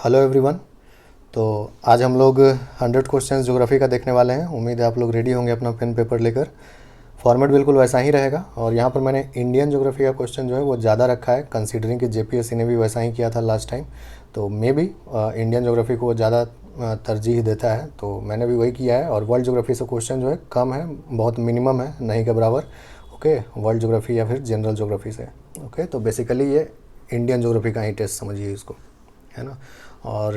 Hello everyone. तो आज हम लोग 100 क्वेश्चंस ज्योग्राफी का देखने वाले हैं। उम्मीद है आप लोग रेडी होंगे अपना पेन पेपर लेकर। फॉर्मेट बिल्कुल वैसा ही रहेगा और यहाँ पर मैंने इंडियन ज्योग्राफी का क्वेश्चन जो है वो ज़्यादा रखा है, कंसीडरिंग कि जेपीएससी ने भी वैसा ही किया था लास्ट टाइम। तो मे भी इंडियन ज्योग्राफी को ज़्यादा तरजीह देता है, तो मैंने भी वही किया है। और वर्ल्ड ज्योग्राफी से क्वेश्चन जो है कम है, बहुत मिनिमम है, नहीं के बराबर। ओके, वर्ल्ड ज्योग्राफी या फिर जनरल ज्योग्राफी से। ओके, तो बेसिकली ये इंडियन ज्योग्राफी का ही टेस्ट समझिए इसको, है ना। और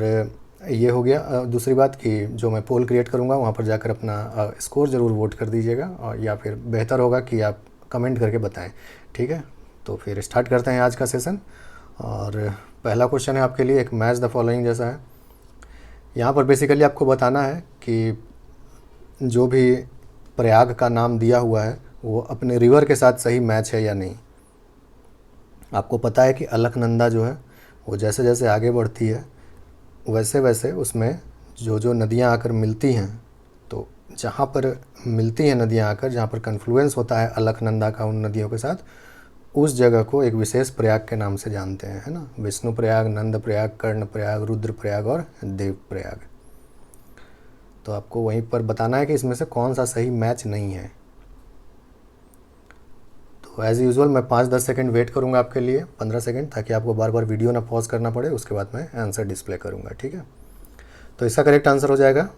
ये हो गया। दूसरी बात कि जो मैं पोल क्रिएट करूँगा वहाँ पर जाकर अपना स्कोर ज़रूर वोट कर दीजिएगा, और या फिर बेहतर होगा कि आप कमेंट करके बताएं। ठीक है, तो फिर स्टार्ट करते हैं आज का सेशन। और पहला क्वेश्चन है आपके लिए, एक मैच द फॉलोइंग जैसा है। यहाँ पर बेसिकली आपको बताना है कि जो भी प्रयाग का नाम दिया हुआ है वो अपने रिवर के साथ सही मैच है या नहीं। आपको पता है कि अलकनंदा जो है वो जैसे जैसे आगे बढ़ती है वैसे वैसे उसमें जो जो नदियाँ आकर मिलती हैं, तो जहाँ पर मिलती हैं नदियाँ आकर, जहाँ पर कन्फ्लुएंस होता है अलकनंदा का उन नदियों के साथ, उस जगह को एक विशेष प्रयाग के नाम से जानते हैं, है ना। विष्णु प्रयाग, नंद प्रयाग, कर्ण प्रयाग, रुद्र प्रयाग और देव प्रयाग। तो आपको वहीं पर बताना है कि इसमें से कौन सा सही मैच नहीं है। तो एज़ यूजुअल मैं 5-10 सेकंड वेट करूँगा आपके लिए, 15 सेकंड, ताकि आपको बार बार वीडियो ना पॉज करना पड़े। उसके बाद मैं आंसर डिस्प्ले करूँगा, ठीक है। तो इसका करेक्ट आंसर हो जाएगा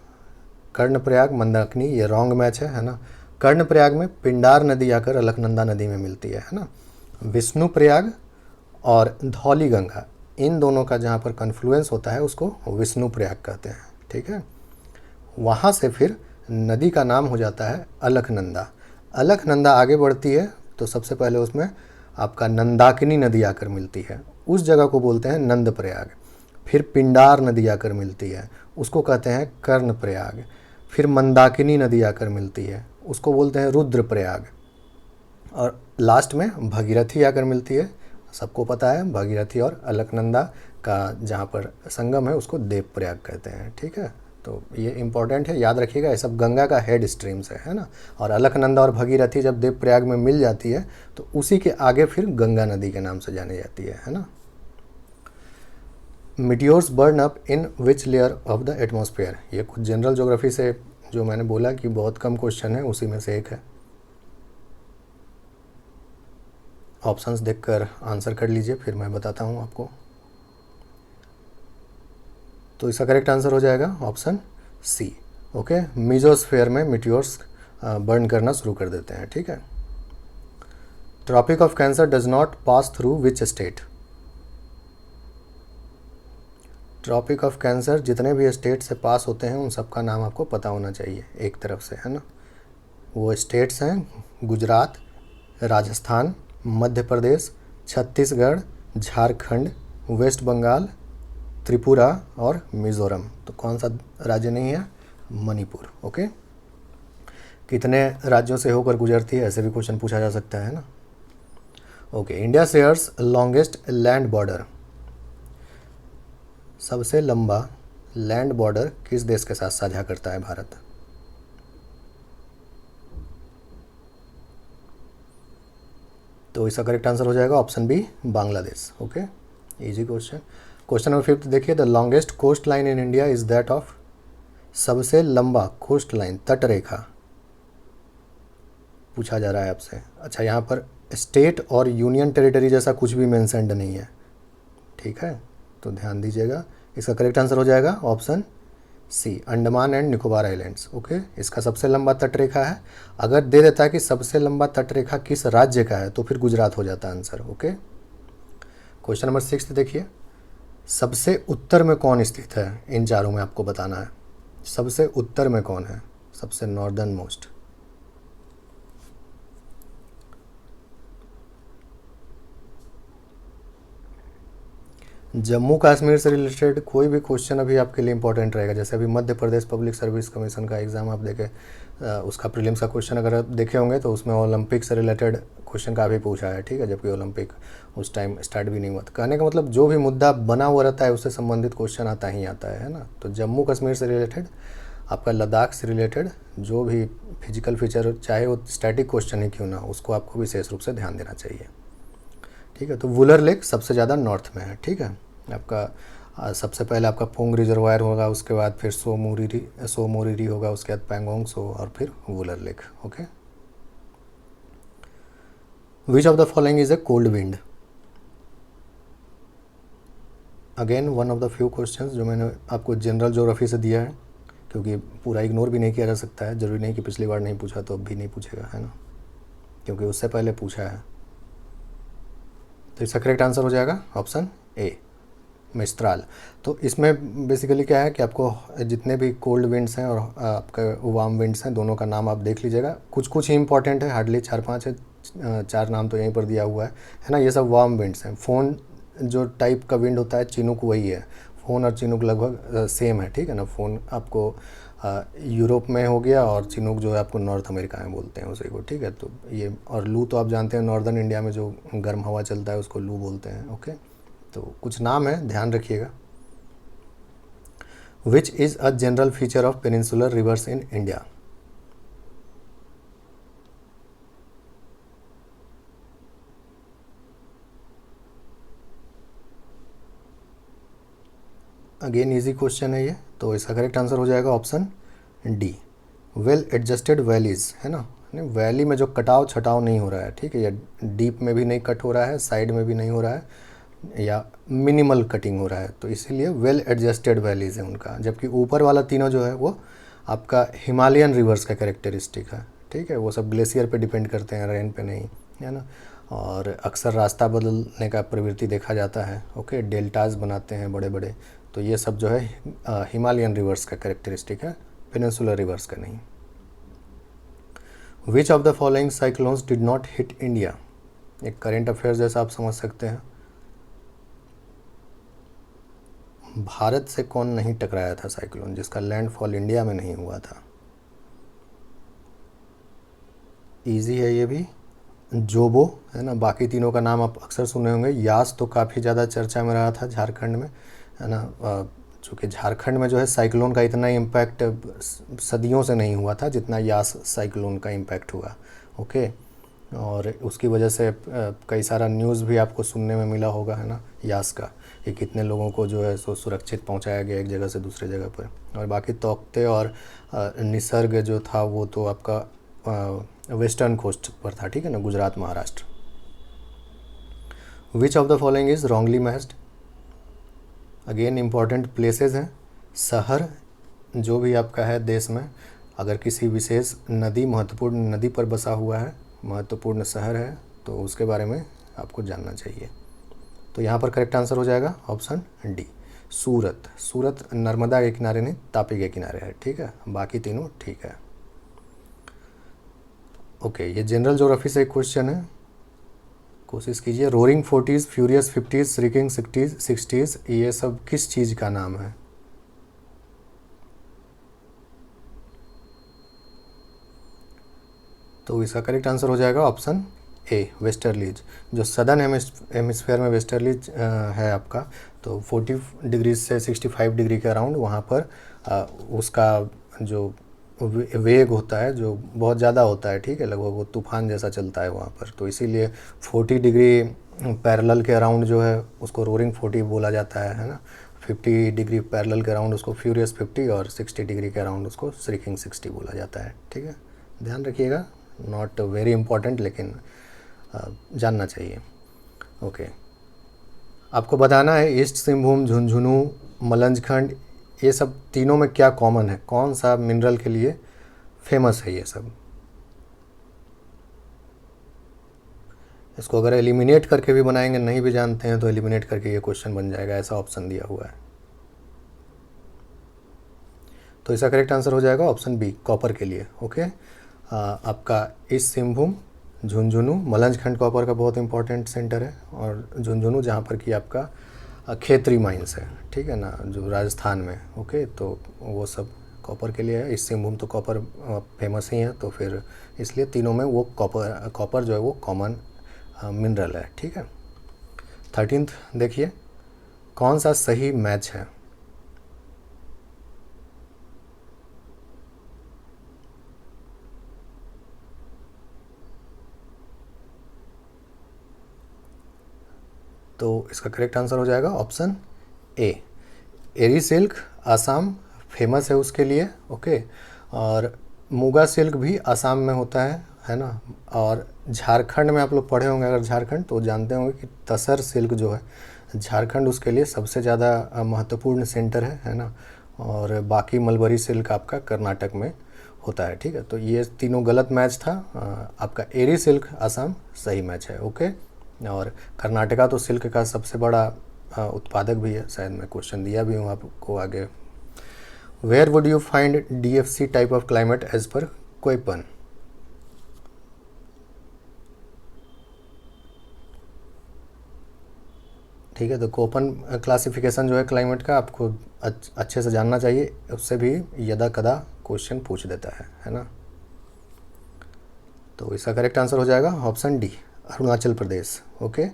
कर्णप्रयाग मंदाकिनी। ये रॉन्ग मैच है ना। कर्णप्रयाग में पिंडार नदी आकर अलकनंदा नदी में मिलती है ना। विष्णु प्रयाग और धौली गंगा, इन दोनों का जहाँ पर कन्फ्लुएंस होता है उसको विष्णु प्रयाग कहते हैं, ठीक है। वहाँ से फिर नदी का नाम हो जाता है अलकनंदा। अलकनंदा आगे बढ़ती है तो सबसे पहले उसमें आपका नंदाकिनी नदी आकर मिलती है, उस जगह को बोलते हैं नंद प्रयाग। फिर पिंडार नदी आकर मिलती है, उसको कहते हैं कर्ण प्रयाग। फिर मंदाकिनी नदी आकर मिलती है, उसको बोलते हैं रुद्र प्रयाग। और लास्ट में भगीरथी आकर मिलती है। सबको पता है भगीरथी और अलकनंदा का जहाँ पर संगम है उसको देव प्रयाग कहते हैं, ठीक है। तो ये इंपॉर्टेंट है, याद रखिएगा। ये सब गंगा का हेड स्ट्रीम्स है ना। और अलकनंदा और भगीरथी जब देव प्रयाग में मिल जाती है तो उसी के आगे फिर गंगा नदी के नाम से जानी जाती है ना। Meteors burn up in which layer of the atmosphere. ये कुछ जनरल ज्योग्राफी से जो मैंने बोला कि बहुत कम क्वेश्चन है, उसी में से एक है। ऑप्शंस देखकर आंसर कर लीजिए, फिर मैं बताता हूँ आपको। तो इसका करेक्ट आंसर हो जाएगा ऑप्शन सी। ओके, मीजोस्फेयर में मीटियोर्स बर्न करना शुरू कर देते हैं, ठीक है। Tropic of cancer does not pass through which state. Tropic of cancer जितने भी स्टेट से पास होते हैं उन सब का नाम आपको पता होना चाहिए एक तरफ से, है ना। वो स्टेट्स हैं गुजरात, राजस्थान, मध्य प्रदेश, छत्तीसगढ़, झारखंड, वेस्ट बंगाल, त्रिपुरा और मिज़ोरम। तो कौन सा राज्य नहीं है? मणिपुर। ओके, कितने राज्यों से होकर गुजरती है, ऐसे भी क्वेश्चन पूछा जा सकता है ना। Okay, India shares longest land border. सबसे लंबा लैंड बॉर्डर किस देश के साथ साझा करता है भारत? तो इसका करेक्ट आंसर हो जाएगा option B, Bangladesh. Okay, easy question. Question number 5 देखिए, the longest coast line in India is that of. सबसे लंबा कोस्ट लाइन, तट रेखा पूछा जा रहा है आपसे। अच्छा, यहाँ पर स्टेट और यूनियन टेरिटरी जैसा कुछ भी मेंशन्ड नहीं है, ठीक है, तो ध्यान दीजिएगा। इसका करेक्ट आंसर हो जाएगा option C, Andaman and Nicobar islands. Okay, इसका सबसे लंबा तट रेखा है। अगर दे देता है कि सबसे लंबा तट रेखा किस राज्य का है तो फिर गुजरात हो जाता आंसर। ओके, क्वेश्चन नंबर 6 देखिए, सबसे उत्तर में कौन स्थित है? इन चारों में आपको बताना है सबसे उत्तर में कौन है, सबसे नॉर्दर्न मोस्ट। जम्मू कश्मीर से रिलेटेड कोई भी क्वेश्चन अभी आपके लिए इंपॉर्टेंट रहेगा। जैसे अभी Madhya Pradesh public service commission का एग्ज़ाम आप देखें, उसका प्रीलिम्स का क्वेश्चन अगर आप देखे होंगे तो उसमें ओलंपिक से रिलेटेड क्वेश्चन काफ़ी पूछा है, ठीक है, जबकि ओलंपिक उस टाइम स्टार्ट भी नहीं हुआ था। कहने का मतलब जो भी मुद्दा बना हुआ रहता है उससे संबंधित क्वेश्चन आता ही आता है ना। तो जम्मू कश्मीर से रिलेटेड, आपका लद्दाख से रिलेटेड जो भी फिजिकल फीचर, चाहे वो स्टैटिक क्वेश्चन ही क्यों ना, उसको आपको विशेष रूप से ध्यान देना चाहिए, ठीक है। तो वुलर लेक सबसे ज़्यादा नॉर्थ में है, ठीक है। आपका सबसे पहले आपका पुंग रिजर्वायर होगा, उसके बाद फिर सो मोरिरी होगा, उसके बाद पैंगोंग सो और फिर Wular lake. Okay, which of the following is a cold wind? Again one of the few questions जो मैंने आपको जनरल ज्योग्राफी से दिया है, क्योंकि पूरा इग्नोर भी नहीं किया जा सकता है। ज़रूरी नहीं कि पिछली बार नहीं पूछा तो अब भी नहीं पूछेगा, है ना, क्योंकि उससे पहले पूछा है। तो इसका करेक्ट आंसर हो जाएगा ऑप्शन ए, मिस्ट्राल। तो इसमें बेसिकली क्या है कि आपको जितने भी कोल्ड विंड्स हैं और आपके वार्म विंड्स हैं, दोनों का नाम आप देख लीजिएगा। कुछ कुछ ही इंपॉर्टेंट है, हार्डली 4-5 है, 4 नाम तो यहीं पर दिया हुआ है ना। ये सब वार्म विंड्स हैं। फ़ोन जो टाइप का विंड होता है, चिनूक वही है। फ़ोन और चिनूक लगभग सेम है, ठीक है ना। फ़ोन आपको यूरोप में हो गया और चिनूक जो है आपको नॉर्थ अमेरिका में बोलते हैं उसी को, ठीक है। तो ये और लू तो आप जानते हैं, नॉर्दर्न इंडिया में जो गर्म हवा चलता है उसको लू बोलते हैं। ओके, तो कुछ नाम है, ध्यान रखिएगा। Which is a general feature of peninsular reverse in India? Again easy question है ये, तो इसका करेक्ट आंसर हो जाएगा option D, well adjusted valleys, है ना। वैली में जो कटाव छटाव नहीं हो रहा है, ठीक है, या डीप में भी नहीं कट हो रहा है, साइड में भी नहीं हो रहा है, या मिनिमल कटिंग हो रहा है, तो इसीलिए वेल एडजस्टेड वैलीज है उनका। जबकि ऊपर वाला तीनों जो है वो आपका हिमालयन रिवर्स का कैरेक्टरिस्टिक है, ठीक है। वो सब ग्लेशियर पे डिपेंड करते हैं, रेन पे नहीं, है ना। और अक्सर रास्ता बदलने का प्रवृत्ति देखा जाता है। ओके, डेल्टाज बनाते हैं बड़े बड़े, तो ये सब जो है हिमालयन रिवर्स का कैरेक्टरिस्टिक है, पेनिनसुलर रिवर्स का नहीं। विच of the following cyclones did not hit India? एक करेंट अफेयर जैसा आप समझ सकते हैं। भारत से कौन नहीं टकराया था साइक्लोन, जिसका लैंडफॉल इंडिया में नहीं हुआ था? इजी है ये भी, जोबो, है ना। बाकी तीनों का नाम आप अक्सर सुने होंगे। यास तो काफ़ी ज़्यादा चर्चा में रहा था झारखंड में, है ना। चूँकि झारखंड में जो है साइक्लोन का इतना इम्पैक्ट सदियों से नहीं हुआ था जितना यास साइक्लोन का इम्पैक्ट हुआ। ओके, और उसकी वजह से कई सारा न्यूज़ भी आपको सुनने में मिला होगा, है ना, यास का, कि कितने लोगों को जो है सो सुरक्षित पहुंचाया गया एक जगह से दूसरे जगह पर। और बाकी तौकते और निसर्ग जो था वो तो आपका वेस्टर्न कोस्ट पर था, ठीक है ना, गुजरात महाराष्ट्र। विच of the following is wrongly matched? Again important places हैं। शहर जो भी आपका है देश में, अगर किसी विशेष नदी, महत्वपूर्ण नदी पर बसा हुआ है, महत्वपूर्ण शहर है, तो उसके बारे में आपको जानना चाहिए। तो यहाँ पर करेक्ट आंसर हो जाएगा ऑप्शन डी, सूरत। सूरत नर्मदा के किनारे नहीं, तापी के किनारे है, ठीक है। बाकी तीनों ठीक है। ओके, ये जनरल ज्योग्राफी से एक क्वेश्चन है, कोशिश कीजिए। Roaring 40s, furious 50s, श्रिकिंग 60s, ये सब किस चीज़ का नाम है? तो इसका करेक्ट आंसर हो जाएगा ऑप्शन ए, वेस्टर्लीज। जो सदर्न हेमिस्फेयर में वेस्टर्लीज है आपका, तो 40 डिग्री से 65 डिग्री के अराउंड वहाँ पर उसका जो वेग होता है जो बहुत ज़्यादा होता है, ठीक है, लगभग वो तूफान जैसा चलता है वहाँ पर। तो इसीलिए 40 डिग्री पैरेलल के अराउंड जो है उसको रोरिंग 40 बोला जाता है ना। 50 डिग्री पैरेलल के अराउंड उसको फ्यूरियस 50 और 60 डिग्री के अराउंड उसको श्रिकिंग 60 बोला जाता है, ठीक है। ध्यान रखिएगा, नॉट वेरी इंपॉर्टेंट, लेकिन जानना चाहिए। ओके, आपको बताना है ईस्ट सिंहभूम, झुंझुनू, मलंजखंड, ये सब तीनों में क्या कॉमन है, कौन सा मिनरल के लिए फेमस है ये सब। इसको अगर एलिमिनेट करके भी बनाएंगे, नहीं भी जानते हैं तो एलिमिनेट करके ये क्वेश्चन बन जाएगा, ऐसा ऑप्शन दिया हुआ है। तो इसका करेक्ट आंसर हो जाएगा ऑप्शन बी, कॉपर के लिए। ओके, आपका ईस्ट सिंहभूम, झुंझुनू, मलंजखंड कॉपर का बहुत इंपॉर्टेंट सेंटर है, और झुंझुनू जहाँ पर कि आपका खेतरी माइंस है, ठीक है ना, जो राजस्थान में। ओके, तो वो सब कॉपर के लिए है। ईस्ट सिंहभूम तो कॉपर फेमस ही है, तो फिर इसलिए तीनों में वो कॉपर जो है वो कॉमन मिनरल है, ठीक है। 13th देखिए, कौन सा सही मैच है? तो इसका करेक्ट आंसर हो जाएगा option A, eri silk Assam famous है उसके लिए, ओके। और मुगा सिल्क भी आसाम में होता है ना। और झारखंड में आप लोग पढ़े होंगे अगर झारखंड, तो जानते होंगे कि तसर सिल्क जो है झारखंड उसके लिए सबसे ज़्यादा महत्वपूर्ण सेंटर है ना। और बाकी मलबरी सिल्क आपका कर्नाटक में होता है, ठीक है। तो ये तीनों गलत मैच था। आपका एरी सिल्क आसाम सही मैच है, ओके। और कर्नाटका तो सिल्क का सबसे बड़ा उत्पादक भी है, शायद मैं क्वेश्चन दिया भी हूँ आपको आगे। Where would you find DFC type of climate age पर कोईपन? ठीक है, तो कोपन क्लासिफिकेशन जो है क्लाइमेट का आपको अच्छे से जानना चाहिए, उससे भी यदा कदा क्वेश्चन पूछ देता है ना। तो इसका करेक्ट आंसर हो जाएगा option D, Arunachal Pradesh, okay.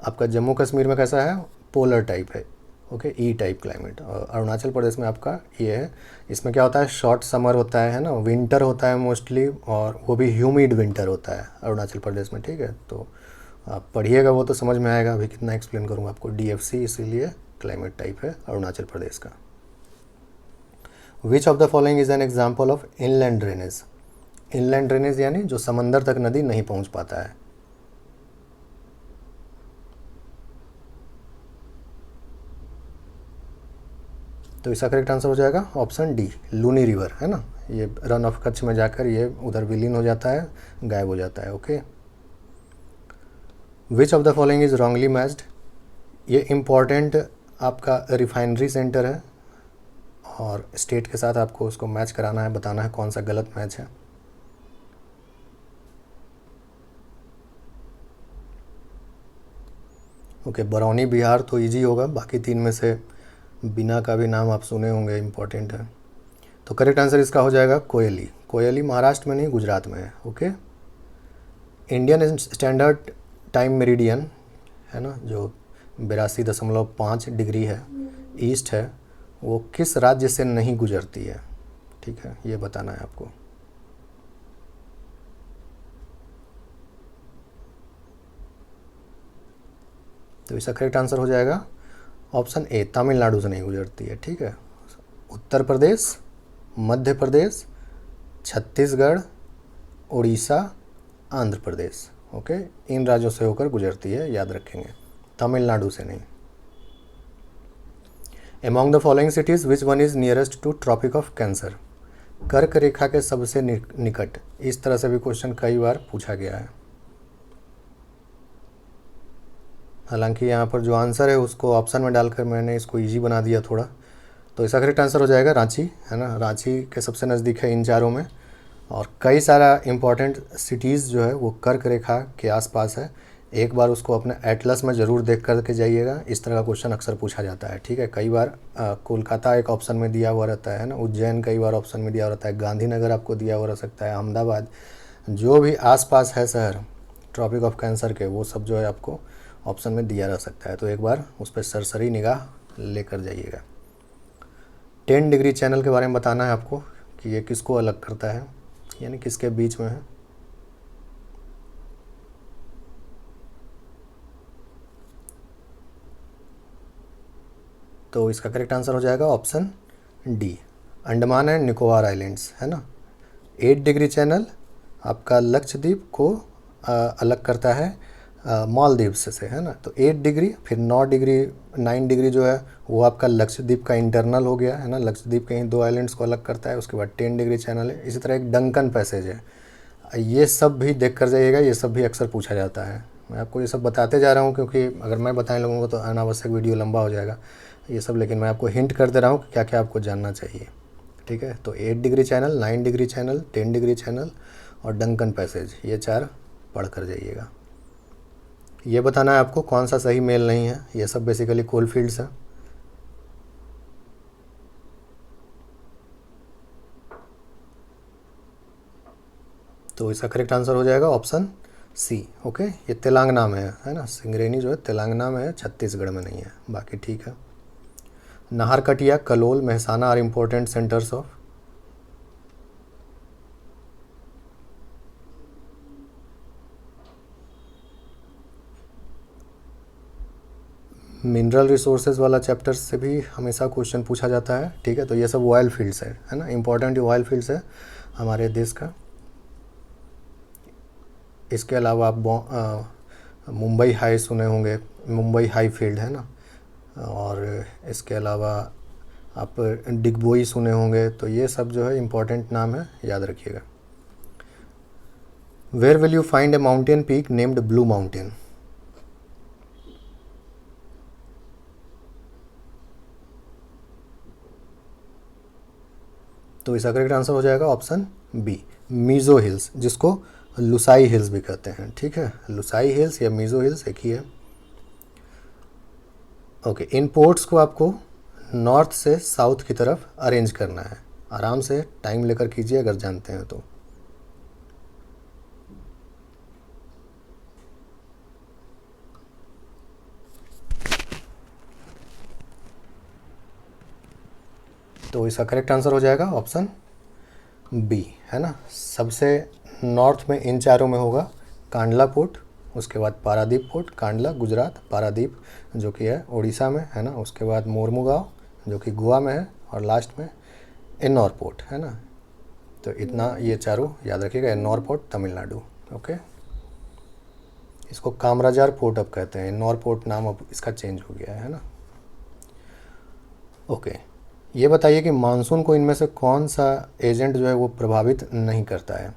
आपका जम्मू कश्मीर में कैसा है, पोलर टाइप है, ओके, ई टाइप क्लाइमेट। और अरुणाचल प्रदेश में आपका ये है। इसमें क्या होता है, शॉर्ट समर होता है ना, विंटर होता है मोस्टली, और वो भी ह्यूमिड विंटर होता है अरुणाचल प्रदेश में, ठीक है। तो आप पढ़िएगा वो तो समझ में आएगा, अभी कितना एक्सप्लेन करूँगा आपको। DFC इसीलिए क्लाइमेट टाइप है अरुणाचल प्रदेश का। विच of the following is an example of inland drainage? Inland drainage यानी जो समंदर तक नदी नहीं पहुंच पाता है। तो इसका करेक्ट आंसर हो जाएगा ऑप्शन डी, लूनी रिवर, है ना। ये रन ऑफ कच्छ में जाकर ये उधर विलीन हो जाता है, गायब हो जाता है, okay. Which of the following is wrongly matched? ये इम्पॉर्टेंट आपका रिफाइनरी सेंटर है, और स्टेट के साथ आपको उसको मैच कराना है, बताना है कौन सा गलत मैच है। ओके, बरौनी बिहार तो इजी होगा, बाकी तीन में से बिना का भी नाम आप सुने होंगे, इम्पॉर्टेंट है। तो करेक्ट आंसर इसका हो जाएगा कोयली। कोयली महाराष्ट्र में नहीं, गुजरात में है, okay. Indian standard time meridian है ना, जो 82.5 डिग्री है, ईस्ट है, वो किस राज्य से नहीं गुजरती है, ठीक है, ये बताना है आपको। तो इसका करेक्ट आंसर हो जाएगा ऑप्शन ए, तमिलनाडु से नहीं गुजरती है, ठीक है। उत्तर प्रदेश, मध्य प्रदेश, छत्तीसगढ़, उड़ीसा, आंध्र प्रदेश, ओके, इन राज्यों से होकर गुजरती है, याद रखेंगे, तमिलनाडु से नहीं। Among the following cities which one is nearest to tropic of cancer? कर्क रेखा के सबसे निकट, इस तरह से भी क्वेश्चन कई बार पूछा गया है। हालांकि यहाँ पर जो आंसर है उसको ऑप्शन में डालकर मैंने इसको इजी बना दिया थोड़ा। तो इसका करेक्ट आंसर हो जाएगा रांची, है ना। रांची के सबसे नज़दीक है इन चारों में, और कई सारा इम्पॉर्टेंट सिटीज़ जो है वो कर्क रेखा के आसपास है। एक बार उसको अपने एटलस में ज़रूर देख कर के जाइएगा, इस तरह का क्वेश्चन अक्सर पूछा जाता है, ठीक है। कई बार कोलकाता एक ऑप्शन में दिया हुआ रहता है ना, उज्जैन कई बार ऑप्शन में दिया हुआ रहता है, गांधीनगर आपको दिया हुआ रह सकता है, अहमदाबाद, जो भी आसपास है शहर ट्रॉपिक ऑफ कैंसर के, वो सब जो है आपको ऑप्शन में दिया रह सकता है। तो एक बार उस पर सरसरी निगाह लेकर जाइएगा। 10 डिग्री चैनल के बारे में बताना है आपको कि ये किसको अलग करता है, यानी किसके बीच में है। तो इसका करेक्ट आंसर हो जाएगा option D, Andaman and Nicobar islands, है ना। 8 डिग्री चैनल आपका लक्षद्वीप को अलग करता है मालदीव्स से, है ना। तो 8 डिग्री, फिर 9 डिग्री, 9 डिग्री जो है वो आपका लक्षद्वीप का इंटरनल हो गया, है ना। लक्षद्वीप के ही 2 आइलैंड्स को अलग करता है। उसके बाद 10 डिग्री चैनल है। इसी तरह एक डंकन पैसेज है, ये सब भी देख कर जाइएगा, ये सब भी अक्सर पूछा जाता है। मैं आपको ये सब बताते जा रहा हूँ क्योंकि अगर मैं बताएं लोगों को तो अनावश्यक वीडियो लंबा हो जाएगा ये सब, लेकिन मैं आपको हिंट कर दे रहा हूँ कि क्या क्या आपको जानना चाहिए, ठीक है। तो 8 degree channel, 9 degree channel, 10 degree channel और डंकन पैसेज, ये 4 पढ़ कर जाइएगा। ये बताना है आपको कौन सा सही मेल नहीं है। ये सब बेसिकली कोल फील्ड्स है। तो इसका करेक्ट आंसर हो जाएगा ऑप्शन सी, ओके। ये तेलंगाना में है ना, सिंगरेनी जो है तेलंगाना में है, छत्तीसगढ़ में नहीं है, बाकी ठीक है। Naharkatiya, Kalol, Mehsana are important centers of. Mineral resources वाला चैप्टर से भी हमेशा क्वेश्चन पूछा जाता है, ठीक है। तो ये सब ऑयल फील्ड्स है ना, इंपॉर्टेंट ऑयल फील्ड्स है हमारे देश का। इसके अलावा आप मुंबई हाई सुने होंगे, मुंबई हाई फील्ड है ना, और इसके अलावा आप डिगबोई सुने होंगे। तो ये सब जो है इम्पोर्टेंट नाम है, याद रखिएगा। Where will you find a mountain peak named blue mountain? तो इसका करेक्ट आंसर हो जाएगा ऑप्शन बी, मीज़ो हिल्स, जिसको लुसाई हिल्स भी कहते हैं, ठीक है। लुसाई हिल्स या मीज़ो हिल्स एक ही है। ओके, इन पोर्ट्स को आपको नॉर्थ से साउथ की तरफ अरेंज करना है। आराम से टाइम लेकर कीजिए अगर जानते हैं तो। तो इसका करेक्ट आंसर हो जाएगा ऑप्शन बी, है ना। सबसे नॉर्थ में इन चारों में होगा कांडला पोर्ट, उसके बाद पारादीप पोर्ट, कांडला गुजरात, पारादीप जो कि है उड़ीसा में, है ना। उसके बाद मोरमुगांव जो कि गोवा में है, और लास्ट में एन्नौर पोर्ट, है ना। तो इतना ये चारों याद रखिएगा। Ennore port Tamil Nadu, okay. इसको कामराजार पोर्ट अब कहते हैं, एन्नौर पोर्ट नाम अब इसका चेंज हो गया है ना। ओके, ये बताइए कि मानसून को इनमें से कौन सा एजेंट जो है वो प्रभावित नहीं करता है?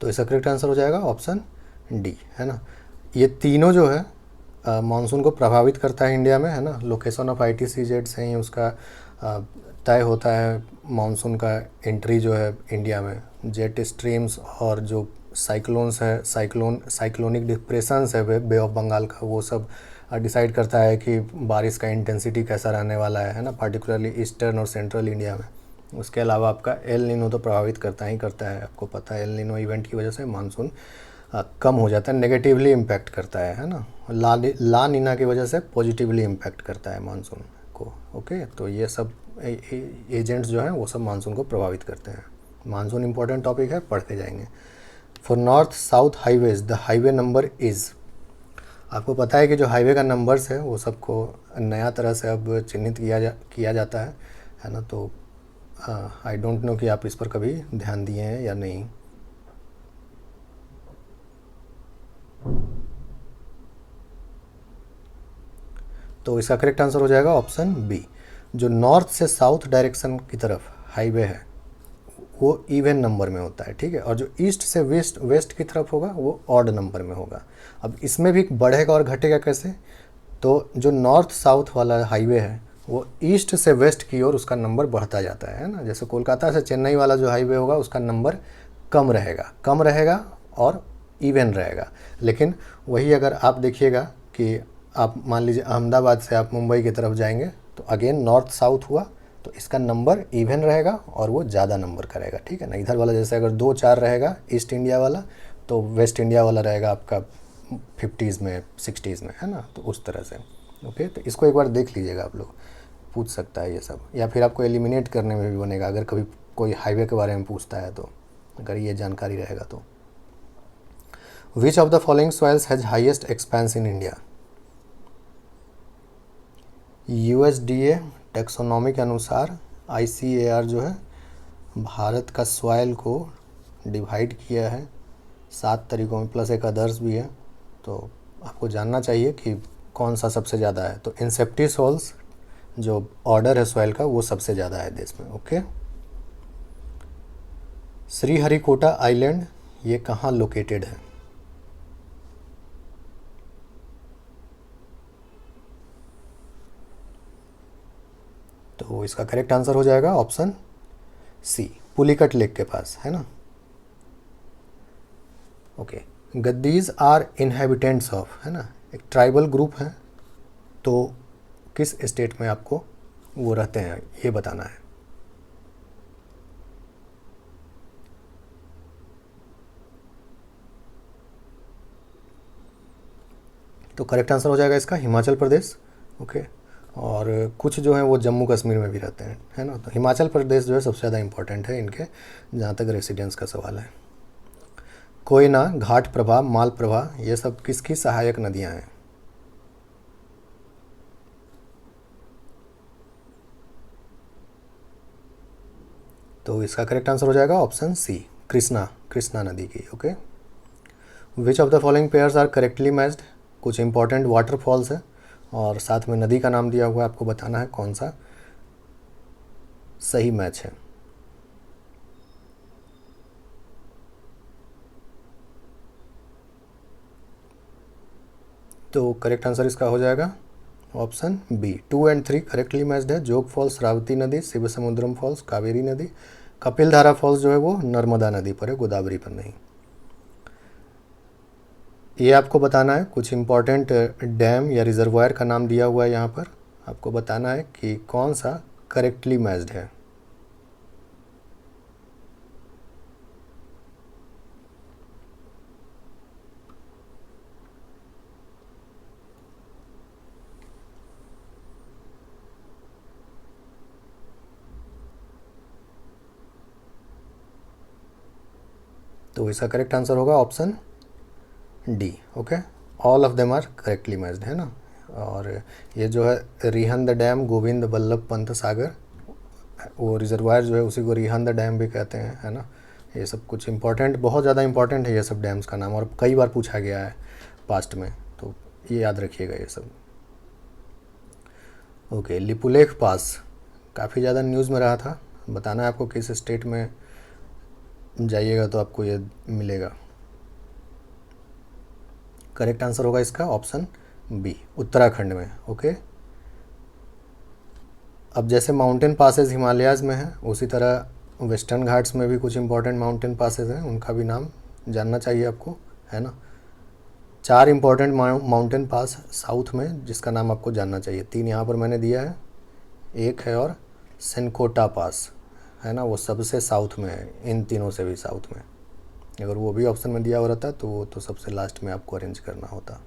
तो इसका करेक्ट आंसर हो जाएगा ऑप्शन डी, है ना। ये तीनों जो है मानसून को प्रभावित करता है इंडिया में, है ना। लोकेशन ऑफ ITCZ से ही उसका तय होता है मानसून का एंट्री जो है इंडिया में। जेट स्ट्रीम्स और जो साइक्लोन्स है, साइक्लोनिक डिप्रेशंस है बे ऑफ बंगाल का, वो सब डिसाइड करता है कि बारिश का इंटेंसिटी कैसा रहने वाला है ना, पार्टिकुलरली ईस्टर्न और सेंट्रल इंडिया में। उसके अलावा आपका एल नीनो तो प्रभावित करता ही करता है, आपको पता है। एल नीनो इवेंट की वजह से मानसून कम हो जाता है, नेगेटिवली इम्पैक्ट करता है ना। ला नीना की वजह से पॉजिटिवली इम्पैक्ट करता है मानसून को, ओके। तो ये सब एजेंट्स जो हैं वो सब मानसून को प्रभावित करते हैं। मानसून इंपॉर्टेंट टॉपिक है, पढ़ते जाएंगे। For north south highways the highway number is. आपको पता है कि जो हाईवे का नंबर्स है वो सबको नया तरह से अब चिन्हित किया जाता है ना। तो आई डोंट नो कि आप इस पर कभी ध्यान दिए हैं या नहीं। तो इसका करेक्ट आंसर हो जाएगा ऑप्शन बी। जो नॉर्थ से साउथ डायरेक्शन की तरफ हाईवे है वो इवन नंबर में होता है, ठीक है। और जो ईस्ट से वेस्ट की तरफ होगा वो ऑड नंबर में होगा। अब इसमें भी बढ़ेगा और घटेगा कैसे? तो जो नॉर्थ साउथ वाला हाईवे है वो ईस्ट से वेस्ट की ओर उसका नंबर बढ़ता जाता है ना। जैसे कोलकाता से चेन्नई वाला जो हाईवे होगा उसका नंबर कम रहेगा और इवन रहेगा। लेकिन वही अगर आप देखिएगा कि आप मान लीजिए अहमदाबाद से आप मुंबई की तरफ जाएंगे तो अगेन नॉर्थ साउथ हुआ, तो इसका नंबर इवन रहेगा और वो ज़्यादा नंबर करेगा, ठीक है ना। इधर वाला जैसे अगर 2-4 रहेगा ईस्ट इंडिया वाला, तो वेस्ट इंडिया वाला रहेगा आपका 50s में 60s में, है ना। तो उस तरह से, ओके। तो इसको एक बार देख लीजिएगा, आप लोग पूछ सकता है ये सब, या फिर आपको एलिमिनेट करने में भी बनेगा अगर कभी कोई हाईवे के बारे में पूछता है तो, अगर ये जानकारी रहेगा तो। विच of the following soils has highest expense in India? USDA taxonomy के अनुसार ICAR जो है भारत का सॉइल को डिवाइड किया है 7 तरीकों में, प्लस एक अदर्स भी है। तो आपको जानना चाहिए कि कौन सा सबसे ज़्यादा है। तो इंसेप्टिसोल्स जो ऑर्डर है सॉइल का वो सबसे ज़्यादा है देश में, ओके। श्रीहरिकोटा आइलैंड ये कहाँ लोकेटेड है? तो इसका करेक्ट आंसर हो जाएगा ऑप्शन सी, पुलिकट लेक के पास, है ना। ओके, गद्दीज आर इनहेबिटेंट्स ऑफ, है ना, एक ट्राइबल ग्रुप है। तो किस स्टेट में आपको वो रहते हैं ये बताना है। तो करेक्ट आंसर हो जाएगा इसका हिमाचल प्रदेश, ओके। और कुछ जो है वो जम्मू कश्मीर में भी रहते हैं, है ना। तो हिमाचल प्रदेश जो है सबसे ज़्यादा इम्पोर्टेंट है इनके, जहाँ तक रेसिडेंस का सवाल है। कोयना, घाट प्रभा, माल प्रभा, ये सब किसकी सहायक नदियाँ हैं? तो इसका करेक्ट आंसर हो जाएगा ऑप्शन सी, कृष्णा, कृष्णा नदी की। Okay. Which of the following pairs are correctly matched? कुछ इंपॉर्टेंट वाटरफॉल्स है और साथ में नदी का नाम दिया हुआ है, आपको बताना है कौन सा सही मैच है। तो करेक्ट आंसर इसका हो जाएगा option B, 2 and 3 correctly matched है। जोग फॉल्स श्रावती नदी, शिव समुद्रम फॉल्स कावेरी नदी, कपिल धारा फॉल्स जो है वो नर्मदा नदी पर है, गोदावरी पर नहीं। ये आपको बताना है, कुछ इंपॉर्टेंट डैम या रिजर्वायर का नाम दिया हुआ है यहाँ पर, आपको बताना है कि कौन सा करेक्टली मैच्ड है। तो इसका करेक्ट आंसर होगा option D. Okay, all of them are correctly matched, है ना। और ये जो है रिहंद डैम, गोविंद बल्लभ पंत सागर, वो रिजर्वायर जो है उसी को रिहंद डैम भी कहते हैं, है ना। ये सब कुछ इंपॉर्टेंट, बहुत ज़्यादा इंपॉर्टेंट है ये सब डैम्स का नाम, और कई बार पूछा गया है पास्ट में, तो ये याद रखिएगा ये सब। ओके, लिपुलेख पास काफ़ी ज़्यादा न्यूज़ में रहा था, बताना है आपको किस स्टेट में जाइएगा तो आपको ये मिलेगा। करेक्ट आंसर होगा इसका ऑप्शन बी, उत्तराखंड में। ओके। अब जैसे माउंटेन पासेस हिमालयाज़ में है, उसी तरह वेस्टर्न घाट्स में भी कुछ इंपॉर्टेंट माउंटेन पासेस हैं, उनका भी नाम जानना चाहिए आपको, है ना। 4 इंपॉर्टेंट माउंटेन पास साउथ में जिसका नाम आपको जानना चाहिए, 3 यहाँ पर मैंने दिया है, एक है और सेनकोटा पास, है ना, वो सबसे साउथ में है, इन तीनों से भी साउथ में। अगर वो भी ऑप्शन में दिया हुआ रहता तो वो तो सबसे लास्ट में आपको अरेंज करना होता।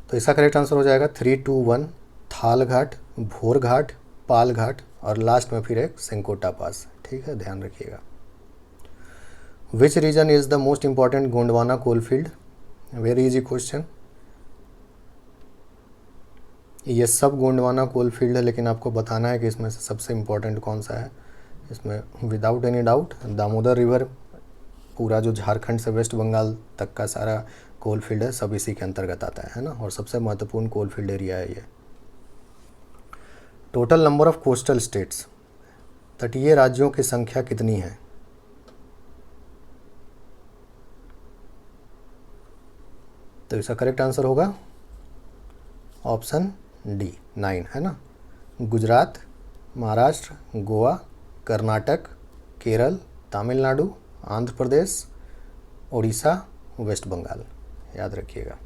तो इसका करेक्ट आंसर हो जाएगा 3, 2, 1, थाल घाट, भोर घाट, पाल घाट, और लास्ट में फिर एक सेंकोटा पास। ठीक है, ध्यान रखिएगा। Which region is the most important Gondwana coal field? Very easy question. ये सब गोंडवाना कोल फील्ड है, लेकिन आपको बताना है कि इसमें से सबसे इम्पोर्टेंट कौन सा है। इसमें without any doubt Damodar river, पूरा जो झारखंड से वेस्ट बंगाल तक का सारा कोल फील्ड है, सब इसी के अंतर्गत आता है ना, और सबसे महत्वपूर्ण कोल फील्ड एरिया है ये। Total number of coastal states, तटीय राज्यों की संख्या कितनी है? तो इसका करेक्ट आंसर होगा ऑप्शन डी, 9, है ना। गुजरात, महाराष्ट्र, गोवा, कर्नाटक, केरल, तमिलनाडु, आंध्र प्रदेश, उड़ीसा, वेस्ट बंगाल, याद रखिएगा।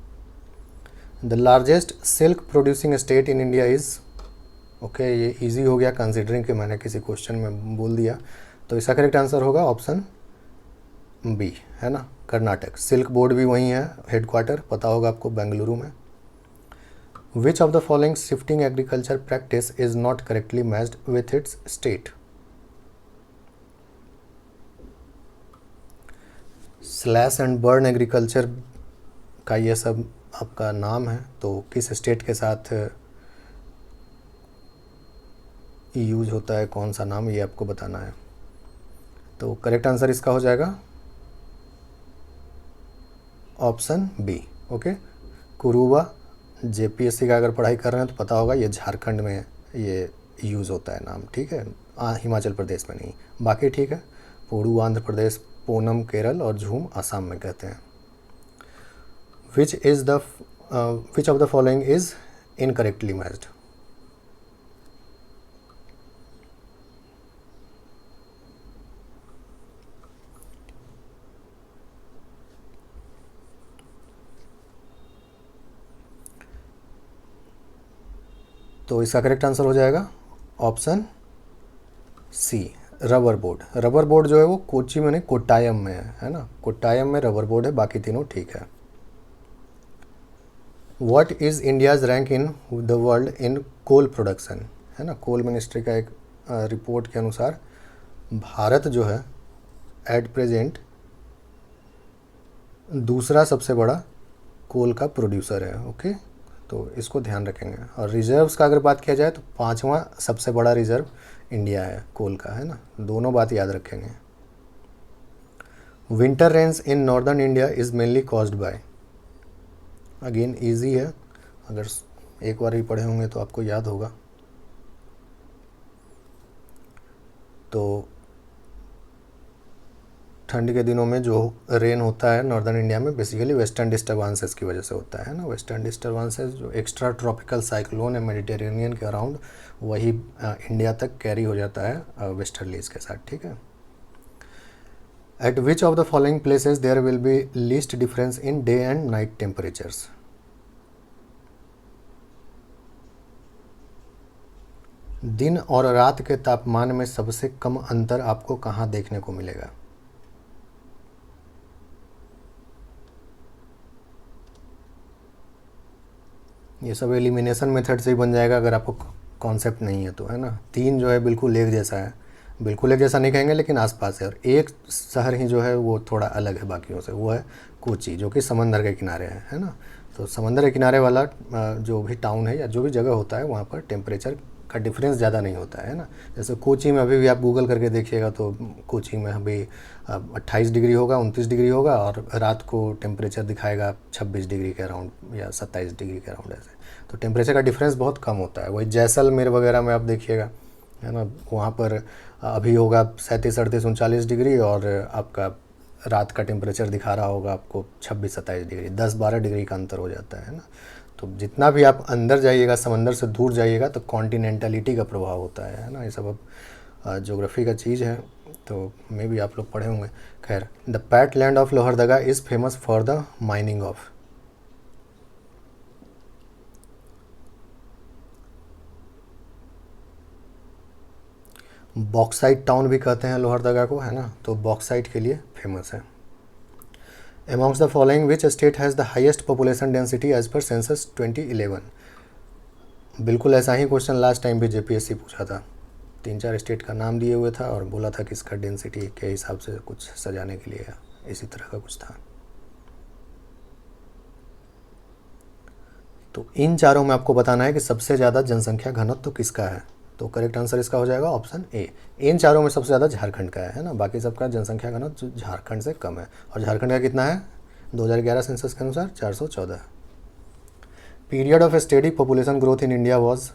The largest silk producing state in India is, okay, ये इजी हो गया कंसिडरिंग कि मैंने किसी क्वेश्चन में बोल दिया। तो इसका करेक्ट आंसर होगा ऑप्शन बी, है ना, कर्नाटक। सिल्क बोर्ड भी वहीं है, हेडक्वार्टर पता होगा आपको, बेंगलुरु में। विच of the following shifting agriculture practice is not correctly matched with its state? Slash and burn agriculture का ये सब आपका नाम है, तो किस स्टेट के साथ यूज होता है, कौन सा नाम, ये आपको बताना है। तो करेक्ट आंसर इसका हो जाएगा option B. Okay, Kuruba. JPSC का अगर पढ़ाई कर रहे हैं तो पता होगा, ये झारखंड में ये यूज़ होता है नाम, ठीक है, हिमाचल प्रदेश में नहीं, बाकी ठीक है। पोड़ू आंध्र प्रदेश, पूनम केरल, और झूम असम में कहते हैं। Which of the following is incorrectly matched? तो इसका करेक्ट आंसर हो जाएगा option C, rubber board. Rubber board जो है वो कोच्चि में नहीं, कोट्टायम में है ना, कोट्टायम में रबर बोर्ड है, बाकी तीनों ठीक है। What is India's rank in the world in coal production, है ना। कोल मिनिस्ट्री का एक रिपोर्ट के अनुसार भारत जो है एट प्रेजेंट दूसरा सबसे बड़ा कोल का प्रोड्यूसर है। ओके, तो इसको ध्यान रखेंगे। और रिजर्व्स का अगर बात किया जाए तो पांचवा सबसे बड़ा रिजर्व इंडिया है कोल का, है ना। दोनों बात याद रखेंगे। Winter rains in northern India is mainly caused by, again easy है, अगर एक बार ही पढ़े होंगे तो आपको याद होगा। तो ठंड के दिनों में जो रेन होता है नॉर्दर्न इंडिया में बेसिकली वेस्टर्न डिस्टर्बांसेस की वजह से होता है ना। वेस्टर्न डिस्टर्बांसेस जो एक्स्ट्रा ट्रॉपिकल साइक्लोन है मेडिटेरेनियन के अराउंड, वही इंडिया तक कैरी हो जाता है वेस्टर्लीज के साथ, ठीक है। At which of the following places there will be least difference in day and night temperatures, दिन और रात के तापमान में सबसे कम अंतर आपको कहाँ देखने को मिलेगा। ये सब एलिमिनेशन मेथड से ही बन जाएगा अगर आपको कॉन्सेप्ट नहीं है तो, है ना। तीन जो है बिल्कुल एक जैसा है, बिल्कुल एक जैसा नहीं कहेंगे लेकिन आसपास है, और एक शहर ही जो है वो थोड़ा अलग है बाकियों से, वो है कोची जो कि समंदर के किनारे है ना। तो समंदर के किनारे वाला जो भी टाउन है या जो भी जगह होता है वहाँ पर टेम्परेचर का डिफरेंस ज़्यादा नहीं होता है ना। जैसे कोची में अभी भी आप गूगल करके देखिएगा तो कोची में अभी 28 डिग्री होगा, 29 डिग्री होगा, और रात को टेम्परेचर दिखाएगा 26 डिग्री के अराउंड या 27 डिग्री के अराउंड ऐसे। तो टेम्परेचर का डिफरेंस बहुत कम होता है। वही जैसलमेर वगैरह में आप देखिएगा, है ना, वहाँ पर अभी होगा 37, 38, 39 डिग्री, और आपका रात का टेम्परेचर दिखा रहा होगा आपको 26, 27 डिग्री, 10-12 डिग्री का अंतर हो जाता है ना। तो जितना भी आप अंदर जाइएगा, समंदर से दूर जाइएगा, तो कॉन्टिनेंटलिटी का प्रभाव होता है ना। ये सब अब ज्योग्राफी का चीज़ है, तो मे भी आप लोग पढ़े होंगे। खैर, the PAT land of Lohardaga is famous for the mining of, bauxite town भी कहते हैं लोहरदगा को, है ना। तो बॉक्साइट के लिए फेमस है। Amongst the following which state has the highest population density as per census 2011, बिल्कुल ऐसा ही क्वेश्चन लास्ट टाइम भी जेपीएससी पूछा था। 3-4 स्टेट का नाम दिए हुए था और बोला था कि इसका डेंसिटी के हिसाब से कुछ सजाने के लिए इसी तरह का कुछ था। तो इन चारों में आपको बताना है कि सबसे ज़्यादा जनसंख्या घनत्व तो किसका है। तो करेक्ट आंसर इसका हो जाएगा ऑप्शन ए। इन चारों में सबसे ज़्यादा झारखंड का है ना। बाकी सबका जनसंख्या घनत्व झारखंड से कम है। और झारखंड का कितना है 2011 सेंसस के अनुसार 414। Period of steady population growth in India was,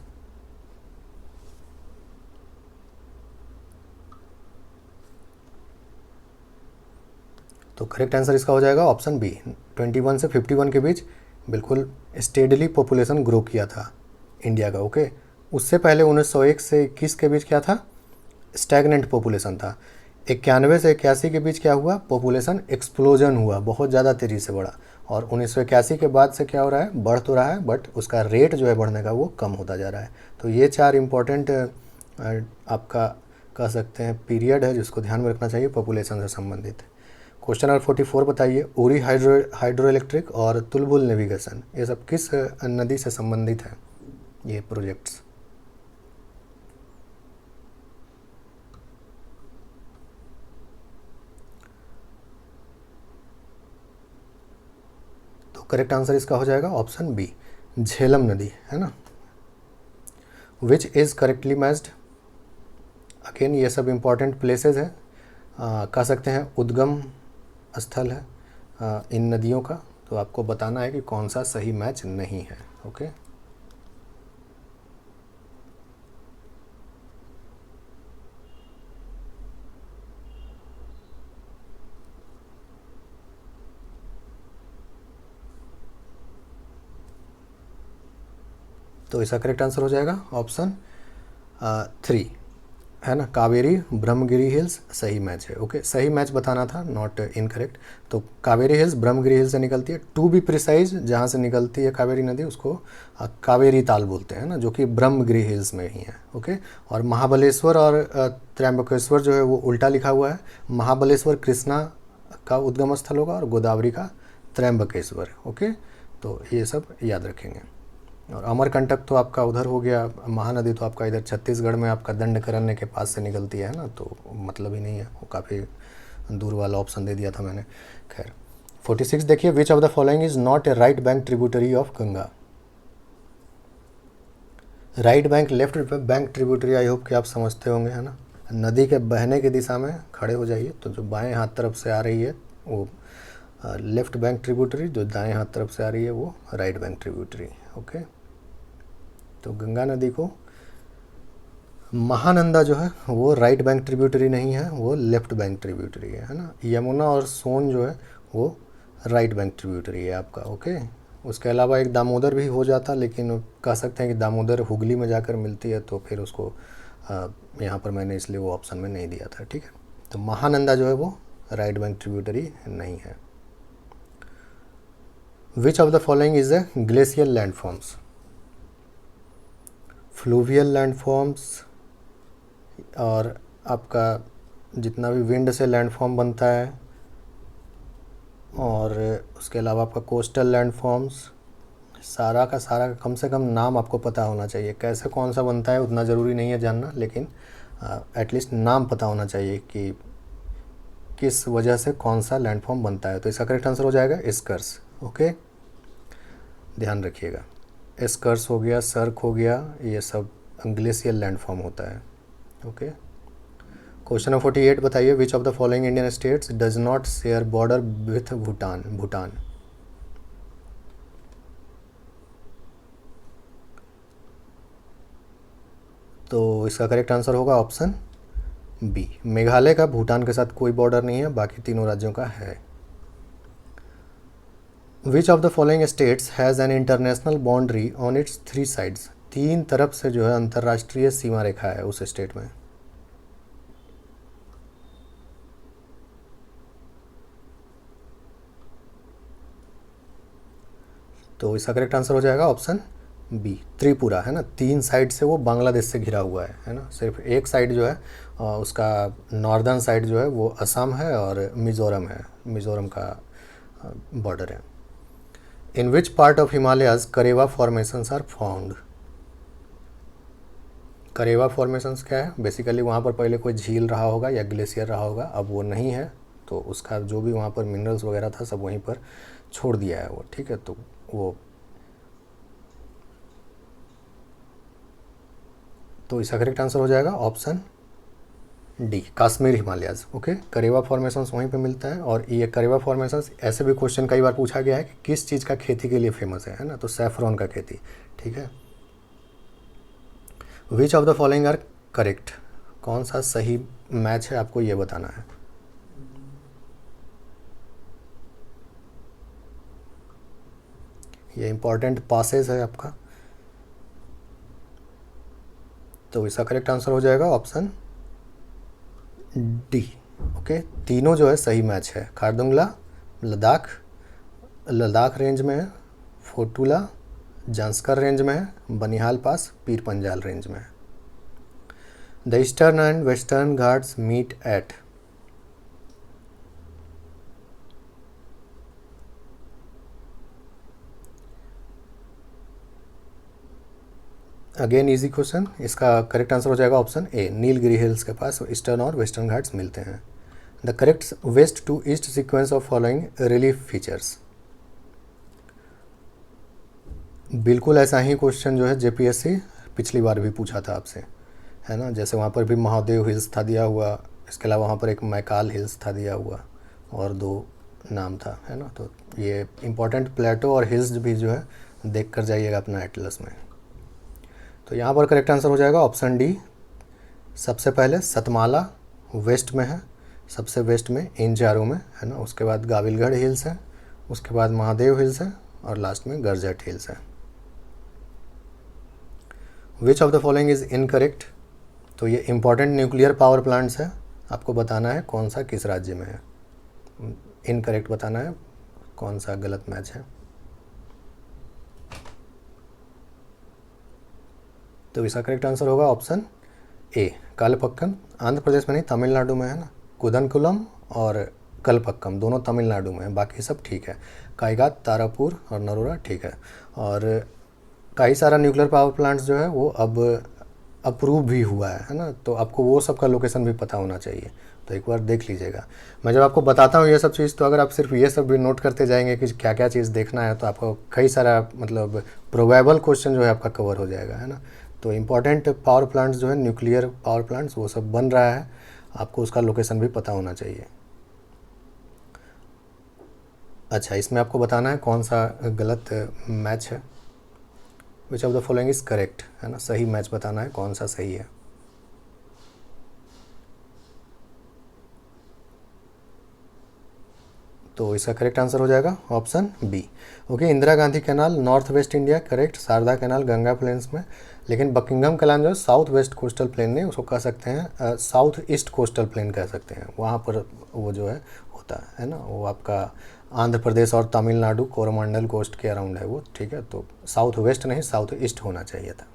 तो करेक्ट आंसर इसका हो जाएगा ऑप्शन बी। 21 से 51 के बीच बिल्कुल स्टेडली पॉपुलेशन ग्रो किया था इंडिया का। ओके, उससे पहले 1901 से 21 के बीच क्या था, स्टैगनेंट पॉपुलेशन था। 91 से 81 के बीच क्या हुआ, पॉपुलेशन एक्सप्लोजन हुआ, बहुत ज़्यादा तेज़ी से बढ़ा। और 1981 के बाद से क्या हो रहा है, बढ़ तो रहा है बट उसका रेट जो है बढ़ने का वो कम होता जा रहा है। तो ये चार इम्पॉर्टेंट आपका कह सकते हैं पीरियड है जिसको ध्यान में रखना चाहिए पॉपुलेशन से संबंधित। क्वेश्चन नंबर 44 बताइए, उरी हाइड्रो इलेक्ट्रिक और तुलबुल नेविगेशन ये सब किस नदी से संबंधित है ये प्रोजेक्ट्स। तो करेक्ट आंसर इसका हो जाएगा ऑप्शन बी, झेलम नदी, है ना। Which is correctly matched, again ये सब इंपॉर्टेंट प्लेसेस है, कह सकते हैं उद्गम स्थल है इन नदियों का। तो आपको बताना है कि कौन सा सही मैच नहीं है। ओके, तो इसका करेक्ट आंसर हो जाएगा ऑप्शन 3, है ना। कावेरी ब्रह्मगिरी हिल्स सही मैच है। ओके, सही मैच बताना था, नॉट इनकरेक्ट। तो कावेरी हिल्स ब्रह्मगिरी हिल्स से निकलती है, टू बी प्रिसाइज जहाँ से निकलती है कावेरी नदी उसको कावेरी ताल बोलते हैं ना, जो कि ब्रह्मगिरी हिल्स में ही है। ओके, और महाबलेश्वर और त्र्यंबकेश्वर जो है वो उल्टा लिखा हुआ है। महाबलेश्वर कृष्णा का उद्गम स्थल होगा और गोदावरी का त्र्यंबकेश्वर। ओके, तो ये सब याद रखेंगे। और अमरकंटक तो आपका उधर हो गया, महानदी तो आपका इधर छत्तीसगढ़ में आपका दंडकारण्य के पास से निकलती है ना, तो मतलब ही नहीं है, वो काफ़ी दूर वाला ऑप्शन दे दिया था मैंने। खैर 46 देखिए, विच of the following is not a right bank tributary of Ganga. Right bank left bank tributary I hope कि आप समझते होंगे, है ना। नदी के बहने की दिशा में खड़े हो जाइए, तो जो बाएं हाथ तरफ से आ रही है वो लेफ्ट बैंक ट्रिब्यूटरी, जो दाएं हाथ तरफ से आ रही है वो राइट बैंक ट्रिब्यूटरी। ओके, तो गंगा नदी को महानंदा जो है वो राइट बैंक ट्रिब्यूटरी नहीं है, वो लेफ्ट बैंक ट्रिब्यूटरी है ना। यमुना और सोन जो है वो राइट बैंक ट्रिब्यूटरी है आपका। ओके, उसके अलावा एक दामोदर भी हो जाता, लेकिन कह सकते हैं कि दामोदर हुगली में जाकर मिलती है, तो फिर उसको यहाँ पर मैंने इसलिए वो ऑप्शन में नहीं दिया था। ठीक है, तो महानंदा जो है वो राइट बैंक ट्रिब्यूटरी नहीं है। Which of the following is a glacial landforms. Fluvial landforms और आपका जितना भी विंड से लैंडफॉर्म बनता है, और उसके अलावा आपका कोस्टल लैंडफॉर्म्स, सारा का कम से कम नाम आपको पता होना चाहिए। कैसे कौन सा बनता है उतना ज़रूरी नहीं है जानना, लेकिन एटलीस्ट नाम पता होना चाहिए कि किस वजह से कौन सा लैंडफॉर्म बनता है। तो इसका करेक्ट आंसर हो जाएगा एस्कर्स। ओके, ध्यान रखिएगा, एस्कर्स हो गया, सर्क हो गया, ये सब ग्लेशियल लैंडफॉर्म होता है। ओके, क्वेश्चन नंबर 48 बताइए, विच of the following Indian states does not share border with Bhutan. Bhutan तो इसका करेक्ट आंसर होगा ऑप्शन बी, मेघालय का भूटान के साथ कोई बॉर्डर नहीं है, बाकी तीनों राज्यों का है। Which of the following states has an international boundary on it's 3 sides. 3 तरफ से जो है अंतर्राष्ट्रीय सीमा रेखा है उस स्टेट में। तो इसका करेक्ट आंसर हो जाएगा ऑप्शन बी, त्रिपुरा, है ना। 3 साइड से वो बांग्लादेश से घिरा हुआ है ना। सिर्फ एक साइड जो है उसका नॉर्दर्न साइड जो है वो असम है और मिज़ोरम है, मिज़ोरम का बॉर्डर है। In which part of Himalayas Karewa formations are found. Karewa formations क्या है, बेसिकली वहाँ पर पहले कोई झील रहा होगा या ग्लेशियर रहा होगा, अब वो नहीं है, तो उसका जो भी वहाँ पर मिनरल्स वगैरह था सब वहीं पर छोड़ दिया है वो। ठीक है, तो वो तो इसका करेक्ट आंसर हो जाएगा option D, Kashmir Himalayas. Okay, Karewa formations वहीं पे मिलता है। और ये करेवा फॉर्मेशंस ऐसे भी क्वेश्चन कई बार पूछा गया है कि किस चीज़ का खेती के लिए फेमस है ना, तो सैफरॉन का खेती। ठीक है, which of the following are correct, कौन सा सही मैच है आपको ये बताना है। ये इंपॉर्टेंट पासेज है आपका, तो इसका करेक्ट आंसर हो जाएगा ऑप्शन डी। ओके, तीनों जो है सही मैच है। खारदुंगला लद्दाख रेंज में है, फोटुला जांस्कर रेंज में है, बनिहाल पास पीर पंजाल रेंज में है। The eastern and western ghats meet at. Again easy question, इसका करेक्ट आंसर हो जाएगा ऑप्शन ए, नीलगिरी हिल्स के पास ईस्टर्न और वेस्टर्न घाट्स मिलते हैं। The correct west to east sequence of following relief features. बिल्कुल ऐसा ही क्वेश्चन जो है जेपीएससी पिछली बार भी पूछा था आपसे, है ना। जैसे वहाँ पर भी महादेव हिल्स था दिया हुआ, इसके अलावा वहाँ पर एक मैकाल हिल्स था दिया हुआ, और 2 नाम था, है ना। तो ये इंपॉर्टेंट प्लेटो और हिल्स भी जो है देख कर जाइएगा अपना एटलस में। तो यहाँ पर करेक्ट आंसर हो जाएगा ऑप्शन डी। सबसे पहले सतमाला वेस्ट में है, सबसे वेस्ट में इन चारों में, है ना। उसके बाद गाविलगढ़ हिल्स है, उसके बाद महादेव हिल्स है, और लास्ट में गरजट हिल्स है। Which of the following is incorrect, तो ये इंपॉर्टेंट न्यूक्लियर पावर प्लांट्स है, आपको बताना है कौन सा किस राज्य में है। इनकरेक्ट बताना है, कौन सा गलत मैच है। तो इसका करेक्ट आंसर होगा ऑप्शन ए, कालपक्कम। आंध्र प्रदेश में नहीं, तमिलनाडु में है ना। कुदनकुलम और कलपक्कम दोनों तमिलनाडु में है, बाकी सब ठीक है। कायगात, तारापुर और नरोरा, ठीक है। और कई सारा न्यूक्लियर पावर प्लांट्स जो है वो अब अप्रूव भी हुआ है ना, तो आपको वो सब का लोकेशन भी पता होना चाहिए, तो एक बार देख लीजिएगा। मैं जब आपको बताता हूँ ये सब चीज़, तो अगर आप सिर्फ ये सब भी नोट करते जाएंगे कि क्या क्या चीज़ देखना है, तो आपको कई सारा मतलब प्रोबेबल क्वेश्चन जो है आपका कवर हो जाएगा, है ना। तो इम्पॉर्टेंट पावर प्लांट्स जो है, न्यूक्लियर पावर प्लांट्स, वो सब बन रहा है, आपको उसका लोकेशन भी पता होना चाहिए। अच्छा, इसमें आपको बताना है कौन सा गलत मैच है। Which of the following is correct, है ना, सही मैच बताना है कौन सा सही है। तो इसका करेक्ट आंसर हो जाएगा option B. Okay, Indira Gandhi canal north west India, correct. Sharda canal Ganga plains में, लेकिन बकिंगम कैनाल जो है साउथ वेस्ट कोस्टल प्लेन नहीं, उसको कह सकते हैं साउथ ईस्ट कोस्टल प्लेन कह सकते हैं, वहाँ पर वो जो है होता है ना, वो आपका आंध्र प्रदेश और तमिलनाडु कोरोमंडल कोस्ट के अराउंड है वो, ठीक है। तो साउथ वेस्ट नहीं, साउथ ईस्ट होना चाहिए था।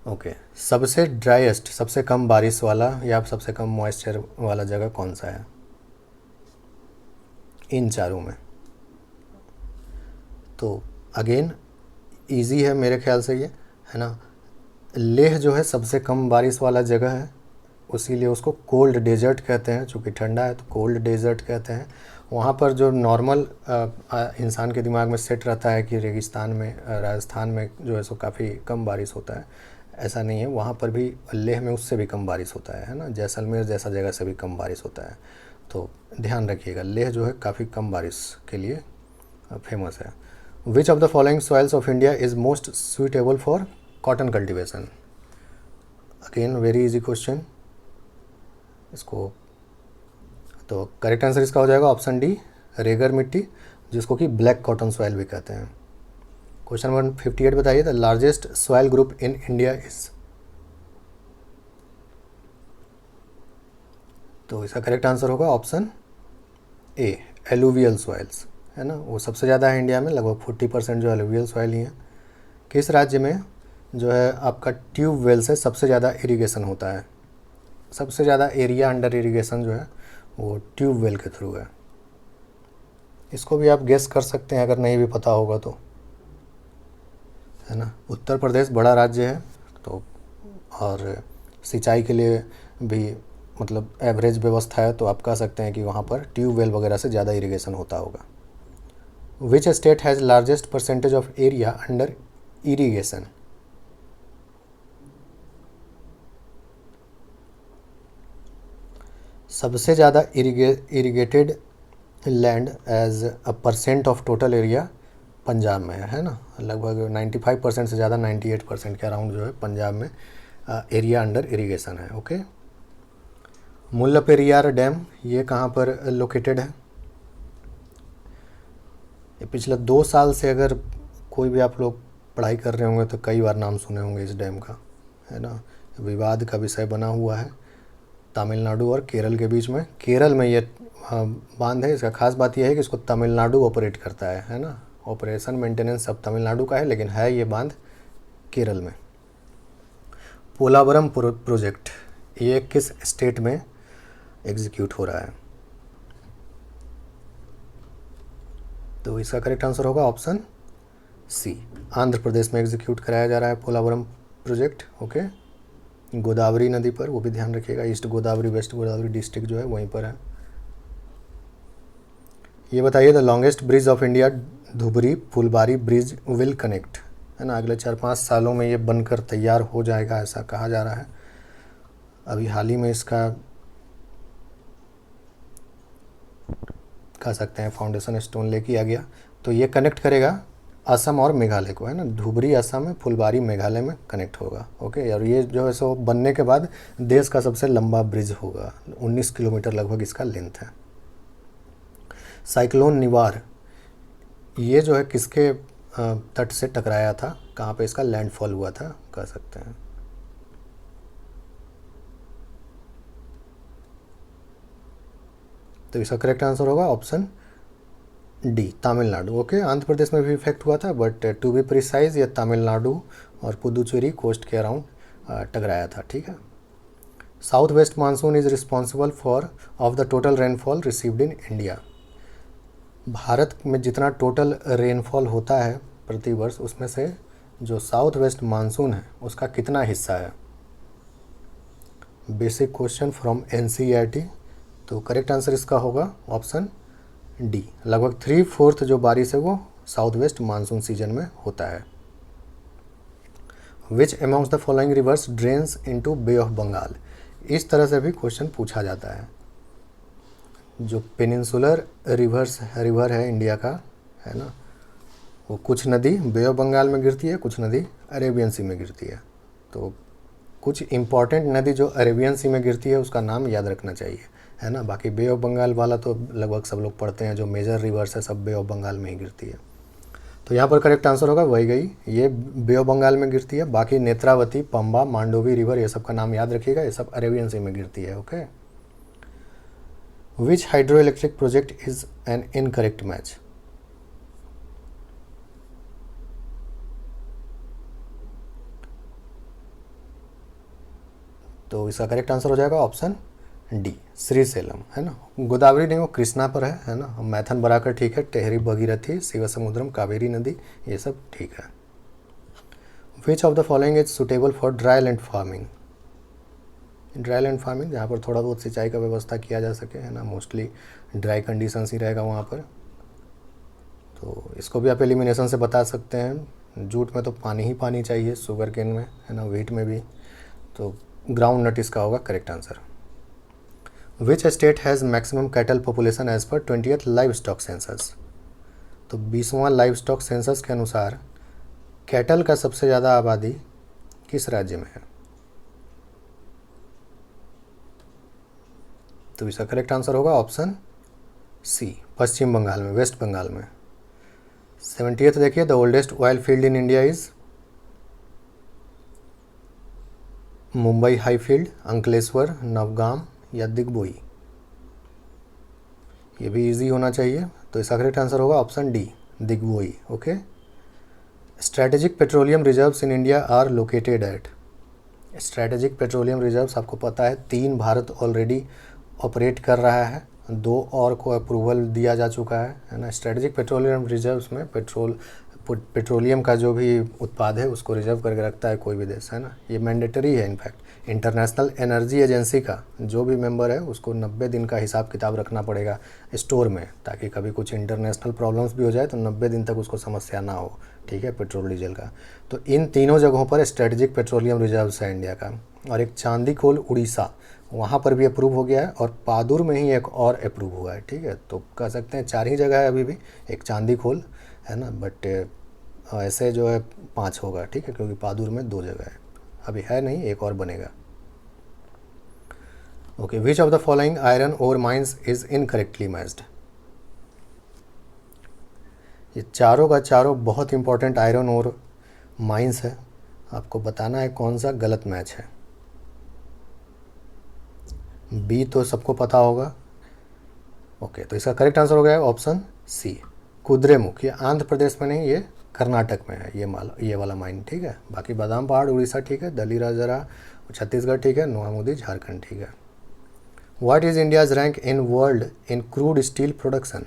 ओके, सबसे ड्राइएस्ट, सबसे कम बारिश वाला या सबसे कम मॉइस्चर वाला जगह कौन सा है इन चारों में? तो अगेन इजी है मेरे ख्याल से ये, है ना। लेह जो है सबसे कम बारिश वाला जगह है, इसीलिए उसको कोल्ड डेजर्ट कहते हैं, चूँकि ठंडा है तो कोल्ड डेजर्ट कहते हैं। वहाँ पर जो नॉर्मल इंसान के दिमाग में सेट रहता है कि रेगिस्तान में राजस्थान में जो है सो काफ़ी कम बारिश होता है, ऐसा नहीं है, वहाँ पर भी लेह में उससे भी कम बारिश होता है ना, जैसलमेर जैसा जगह से भी कम बारिश होता है। तो ध्यान रखिएगा, लेह जो है काफ़ी कम बारिश के लिए फेमस है। Which of the following soils of India is most suitable for cotton cultivation? Again very easy question इसको। तो करेक्ट आंसर इसका हो जाएगा ऑप्शन डी, रेगर मिट्टी, जिसको कि ब्लैक कॉटन सॉइल भी कहते हैं। क्वेश्चन नंबर 58 बताइए, the largest soil group in India is? तो इसका करेक्ट आंसर होगा ऑप्शन ए, एलुवियल सॉइल्स, है ना, वो सबसे ज़्यादा है इंडिया में, लगभग 40% जो एलुवियल सॉइल ही है। किस राज्य में जो है आपका ट्यूबवेल से सबसे ज़्यादा इरिगेशन होता है? सबसे ज़्यादा एरिया अंडर इरिगेशन जो है वो ट्यूबवेल के थ्रू है। इसको भी आप गेस कर सकते हैं अगर नहीं भी पता होगा तो, है ना। उत्तर प्रदेश बड़ा राज्य है, तो और सिंचाई के लिए भी मतलब एवरेज व्यवस्था है, तो आप कह सकते हैं कि वहाँ पर ट्यूबवेल वगैरह से ज़्यादा इरिगेशन होता होगा। Which state has largest percentage of area under irrigation? सबसे ज़्यादा irrigated land as a percent of total area Punjab में है ना, लगभग 95% से ज़्यादा, 98% के अराउंड जो है पंजाब में एरिया अंडर इरिगेशन है। ओके, मुल्लपेरियार डैम ये कहाँ पर लोकेटेड है? ये पिछले 2 साल से अगर कोई भी आप लोग पढ़ाई कर रहे होंगे तो कई बार नाम सुने होंगे इस डैम का, है ना। विवाद का विषय बना हुआ है तमिलनाडु और केरल के बीच में। केरल में ये बांध है, इसका खास बात यह है कि इसको तमिलनाडु ऑपरेट करता है ना, ऑपरेशन मेंटेनेंस सब तमिलनाडु का है, लेकिन है ये बांध केरल में। पोलावरम प्रोजेक्ट ये किस स्टेट में एग्जीक्यूट हो रहा है? तो इसका करेक्ट आंसर होगा ऑप्शन सी, आंध्र प्रदेश में एग्जीक्यूट कराया जा रहा है पोलावरम प्रोजेक्ट। ओके, गोदावरी नदी पर, वो भी ध्यान रखिएगा, east Godavari west Godavari district जो है वहीं पर है। ये बताइए, the longest bridge of India Dhubri Phulbari bridge will connect, है ना, अगले 4-5 सालों में ये बनकर तैयार हो जाएगा ऐसा कहा जा रहा है। अभी हाल ही में इसका कह सकते हैं फाउंडेशन स्टोन ले किया गया। तो ये कनेक्ट करेगा असम और मेघालय को, है ना, धुबरी असम में, फुलबारी मेघालय में कनेक्ट होगा। ओके, और ये जो है सो बनने के बाद देश का सबसे लंबा ब्रिज होगा, 19 किलोमीटर लगभग इसका लेंथ है। साइक्लोन निवार ये जो है किसके तट से टकराया था, कहाँ पे इसका लैंडफॉल हुआ था कह सकते हैं? तो इसका करेक्ट आंसर होगा option D, Tamil Nadu. Okay, Andhra Pradesh में भी इफेक्ट हुआ था, बट टू बी प्रिसाइज ये तमिलनाडु और पुदुचेरी कोस्ट के अराउंड टकराया था, ठीक है। South west monsoon is responsible for of the total rainfall received in India. Bharat में जितना टोटल रेनफॉल होता है प्रति वर्ष, उसमें से जो साउथ वेस्ट मानसून है उसका कितना हिस्सा है? Basic question from NCERT. तो करेक्ट आंसर इसका होगा ऑप्शन डी। लगभग 3/4 जो बारिश है वो साउथ वेस्ट मानसून सीजन में होता है। Which amongst the following rivers drains into Bay of Bengal? इस तरह से भी क्वेश्चन पूछा जाता है। जो पेनिनसुलर रिवर है इंडिया का, है ना, वो कुछ नदी बे ऑफ बंगाल में गिरती है, कुछ नदी अरेबियन सी में गिरती है। तो कुछ इम्पॉर्टेंट नदी जो अरेबियन सी में गिरती है उसका नाम याद रखना चाहिए, है ना। बाकी बे ऑफ बंगाल वाला तो लगभग सब लोग पढ़ते हैं, जो मेजर रिवर्स है सब बे ऑफ बंगाल में ही गिरती है। तो यहाँ पर करेक्ट आंसर होगा वही गई, ये बे ऑफ बंगाल में गिरती है। बाकी नेत्रावती, पंबा, मांडोवी रिवर, ये सब का नाम याद रखिएगा, ये सब अरेबियन सी में गिरती है। Okay. Which hydro electric project is an incorrect match? तो इसका करेक्ट आंसर हो जाएगा ऑप्शन डी, श्रीशैलम, है ना। गोदावरी नहीं, वो कृष्णा पर है ना। मैथन बराकर ठीक है, टेहरी भगीरथी, शिवसमुद्रम, कावेरी नदी, ये सब ठीक है। Which of the following is suitable for dry land farming? Dry land farming जहाँ पर थोड़ा बहुत सिंचाई का व्यवस्था किया जा सके, है ना, मोस्टली ड्राई कंडीशंस ही रहेगा वहाँ पर। तो इसको भी आप एलिमिनेशन से बता सकते हैं। जूट में तो पानी ही पानी चाहिए, शुगर केन में, है ना, व्हीट में भी। तो ग्राउंड नट इसका होगा correct answer. Which state has maximum cattle population as per 20th live stock census? तो 20वां लाइव स्टॉक सेंसस के अनुसार कैटल का सबसे ज़्यादा आबादी किस राज्य में है? तो इसका करेक्ट आंसर होगा ऑप्शन सी, पश्चिम बंगाल में, वेस्ट बंगाल में। 70th देखिए, the oldest oil field in India is Mumbai high field, Ankleshwar, Navgam या दिग्बोई? ये भी इजी होना चाहिए। तो इसका करेक्ट आंसर होगा option D, Digboi. Okay. Strategic petroleum reserves in India are located at? Strategic petroleum reserves आपको पता है 3 भारत ऑलरेडी ऑपरेट कर रहा है, 2 और को अप्रूवल दिया जा चुका है ना। स्ट्रैटेजिक पेट्रोलियम रिजर्व्स में पेट्रोलियम का जो भी उत्पाद है उसको रिजर्व करके रखता है कोई भी देश, है ना। ये मैंडेटरी है। इनफैक्ट इंटरनेशनल एनर्जी एजेंसी का जो भी मेंबर है उसको 90 दिन का हिसाब किताब रखना पड़ेगा स्टोर में, ताकि कभी कुछ इंटरनेशनल प्रॉब्लम्स भी हो जाए तो 90 दिन तक उसको समस्या ना हो, ठीक है, पेट्रोल डीजल का। तो इन तीनों जगहों पर स्ट्रेटेजिक पेट्रोलियम रिजर्व्स है इंडिया का। और एक चांदीखोल उड़ीसा, वहाँ पर भी अप्रूव हो गया है, और पादुर में ही एक और अप्रूव हुआ है, ठीक है। तो कह सकते हैं 4 ही जगह है अभी भी, एक चांदीखोल, है ना, बट ऐसे जो है 5 होगा, ठीक है, क्योंकि पादुर में 2 जगह है, अभी है नहीं, एक और बनेगा। Okay. Which of the following iron ore mines is incorrectly matched? ये चारों का चारों बहुत इंपॉर्टेंट आयरन और माइंस है, आपको बताना है कौन सा गलत मैच है। बी तो सबको पता होगा। ओके, तो इसका करेक्ट आंसर हो गया ऑप्शन सी, कुद्रेमुख। ये आंध्र प्रदेश में नहीं, ये कर्नाटक में है, ये वाला माइन, ठीक है। बाकी बादाम पहाड़ उड़ीसा ठीक है, दलीराजरा छत्तीसगढ़ ठीक है, नोआमुदी झारखंड ठीक है। What is India's rank in world in crude steel production?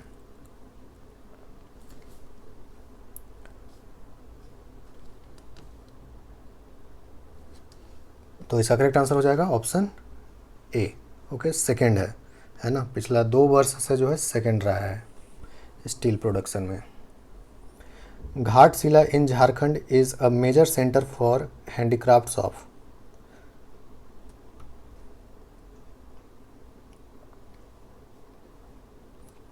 तो इसका करेक्ट आंसर हो जाएगा ऑप्शन ए। ओके, सेकेंड है ना। पिछला 2 वर्ष से जो है सेकेंड रहा है स्टील प्रोडक्शन में। Ghatshila in Jharkhand is a major centre for handicrafts of?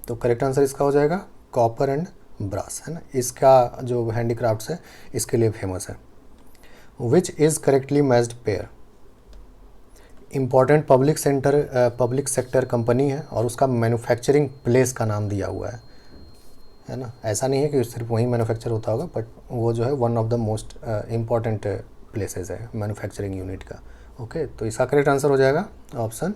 तो करेक्ट आंसर इसका हो जाएगा कॉपर एंड ब्रास, है ना। इसका जो हैंडीक्राफ्ट्स है इसके लिए फेमस है। Which is correctly matched pair? Important public sector company है और उसका मैन्युफैक्चरिंग प्लेस का नाम दिया हुआ है ना। ऐसा नहीं है कि सिर्फ वहीं मैन्युफैक्चर होता होगा, बट वो जो है one of the most important places है मैन्युफैक्चरिंग यूनिट का। ओके, तो इसका करेक्ट आंसर हो जाएगा ऑप्शन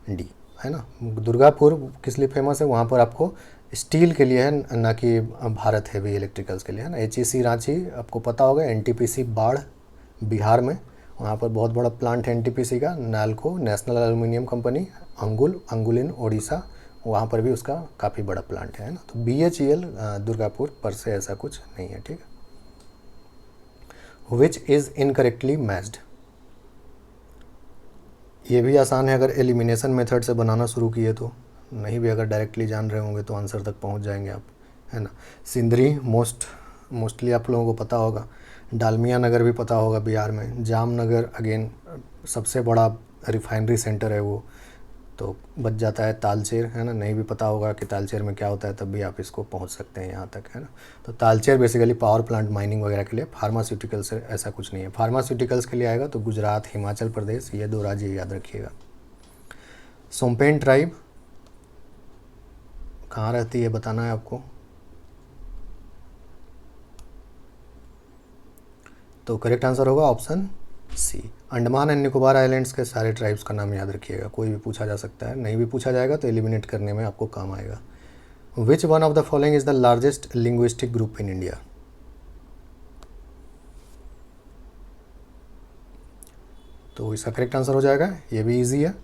डी, है ना। दुर्गापुर किस लिए फेमस है? वहाँ पर आपको स्टील के लिए है, ना कि भारत हैवी इलेक्ट्रिकल्स के लिए, है ना। HEC रांची आपको पता होगा, NTPC बाढ़ बिहार में, वहाँ पर बहुत बड़ा प्लांट है NTPC का। NALCO national aluminium company, Angul in Odisha, वहाँ पर भी उसका काफ़ी बड़ा प्लांट है ना। तो BHEL दुर्गापुर पर से ऐसा कुछ नहीं है, ठीक है। विच इज़ इनकरेक्टली मैच्ड, ये भी आसान है अगर एलिमिनेशन मेथड से बनाना शुरू किए तो, नहीं भी अगर डायरेक्टली जान रहे होंगे तो आंसर तक पहुंच जाएंगे आप, है ना। सिंदरी मोस्टली आप लोगों को पता होगा, डालमिया नगर भी पता होगा बिहार में, जामनगर अगेन सबसे बड़ा रिफाइनरी सेंटर है वो, तो बच जाता है तालचेर, है ना। नहीं भी पता होगा कि तालचेर में क्या होता है तब भी आप इसको पहुंच सकते हैं यहाँ तक, है ना। तो Talcher basically power plant mining वगैरह के लिए, फार्मास्यूटिकल्स से ऐसा कुछ नहीं है। फार्मास्यूटिकल्स के लिए आएगा तो गुजरात, हिमाचल प्रदेश, ये 2 राज्य याद रखिएगा। सोम्पेन ट्राइब कहाँ रहती है बताना है आपको। तो करेक्ट आंसर होगा option C, Andaman and Nicobar islands के सारे ट्राइब्स का नाम याद रखिएगा, कोई भी पूछा जा सकता है, नहीं भी पूछा जाएगा तो एलिमिनेट करने में आपको काम आएगा। Which one of the following is the largest linguistic group in India, तो इसका करेक्ट आंसर हो जाएगा, ये भी इजी है,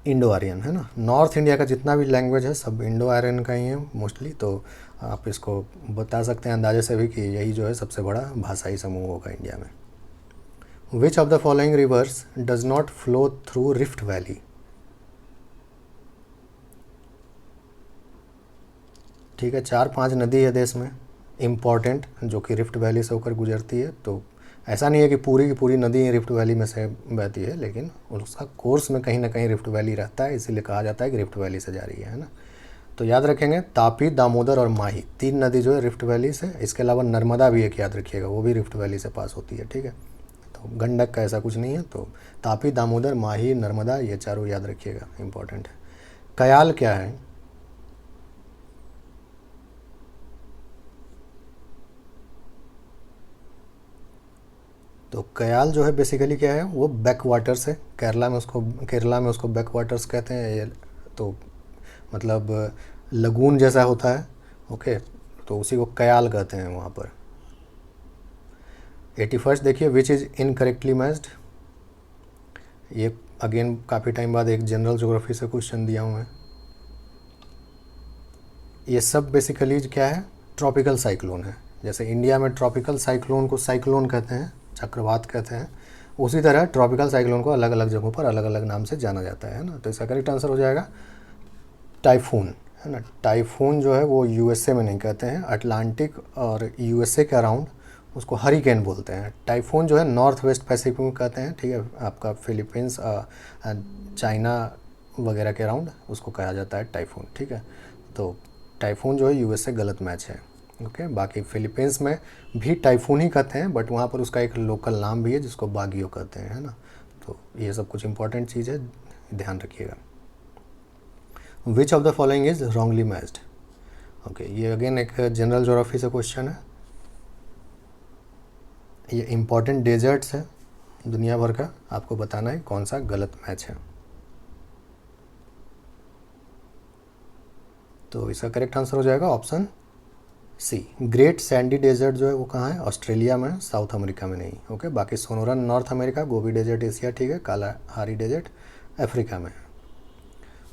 इंडो आर्यन, है ना। नॉर्थ इंडिया का जितना भी लैंग्वेज है सब इंडो आर्यन का ही है मोस्टली, तो आप इसको बता सकते हैं अंदाजे से भी कि यही जो है सबसे बड़ा भाषाई समूह होगा इंडिया में। विच of the following reverse does not flow through rift valley, ठीक है। 4-5 नदी है देश में इम्पॉर्टेंट जो कि रिफ्ट वैली से होकर गुजरती है, तो ऐसा नहीं है कि पूरी की पूरी नदी रिफ्ट वैली में से बहती है, लेकिन उसका कोर्स में कहीं ना कहीं रिफ्ट वैली रहता है, इसीलिए कहा जाता है कि रिफ्ट वैली से जा रही है ना। तो याद रखेंगे तापी, दामोदर और माही, 3 नदी जो है रिफ्ट वैली से, इसके अलावा नर्मदा भी एक याद रखिएगा, वो भी रिफ्ट वैली से पास होती है, ठीक है। तो गंडक का ऐसा कुछ नहीं है, तो तापी, दामोदर, माही, नर्मदा, ये चारों याद रखिएगा, इंपॉर्टेंट है। कयाल क्या है, तो कयाल जो है बेसिकली क्या है, वो बैक वाटर्स है, केरला में उसको बैक वाटर्स कहते हैं ये, तो मतलब लगून जैसा होता है, ओके, तो उसी को कयाल कहते हैं वहाँ पर। 81 देखिए, विच इज़ इनकरेक्टली मैच्ड, ये अगेन काफ़ी टाइम बाद एक जनरल ज्योग्राफी से क्वेश्चन दिया हूँ मैं। ये सब बेसिकली क्या है, ट्रॉपिकल साइक्लोन है, जैसे इंडिया में ट्रॉपिकल साइक्लोन को साइक्लोन कहते हैं, चक्रवात कहते हैं, उसी तरह ट्रॉपिकल साइक्लोन को अलग अलग जगहों पर अलग अलग नाम से जाना जाता है ना। तो इसका करेक्ट आंसर हो जाएगा टाइफून, है ना। टाइफून जो है वो यूएसए में नहीं कहते हैं, अटलांटिक और यूएसए के अराउंड उसको हरिकेन बोलते हैं। टाइफून जो है नॉर्थ वेस्ट पैसिफिक में कहते हैं, ठीक है, आपका फिलीपींस, चाइना वगैरह के अराउंड उसको कहा जाता है टाइफून, ठीक है। तो टाइफून जो है यूएसए गलत मैच है, ओके। बाकी फिलीपींस में भी टाइफून ही कहते हैं, बट वहाँ पर उसका एक लोकल नाम भी है जिसको बागियो कहते हैं, है ना। तो ये सब कुछ इंपॉर्टेंट चीज़ है, ध्यान रखिएगा। विच of the following is wrongly matched, okay, ये अगेन एक जनरल ज्योग्राफी से क्वेश्चन है। ये इंपॉर्टेंट डेजर्ट्स है दुनिया भर का, आपको बताना है कौन सा गलत मैच है। तो इसका करेक्ट आंसर हो जाएगा option C, great sandy desert जो है वो कहाँ है, ऑस्ट्रेलिया में, साउथ अमेरिका में नहीं, ओके। बाकी Sonoran north America, Gobi desert Asia, ठीक है, कालाहारी डेजर्ट अफ्रीका में।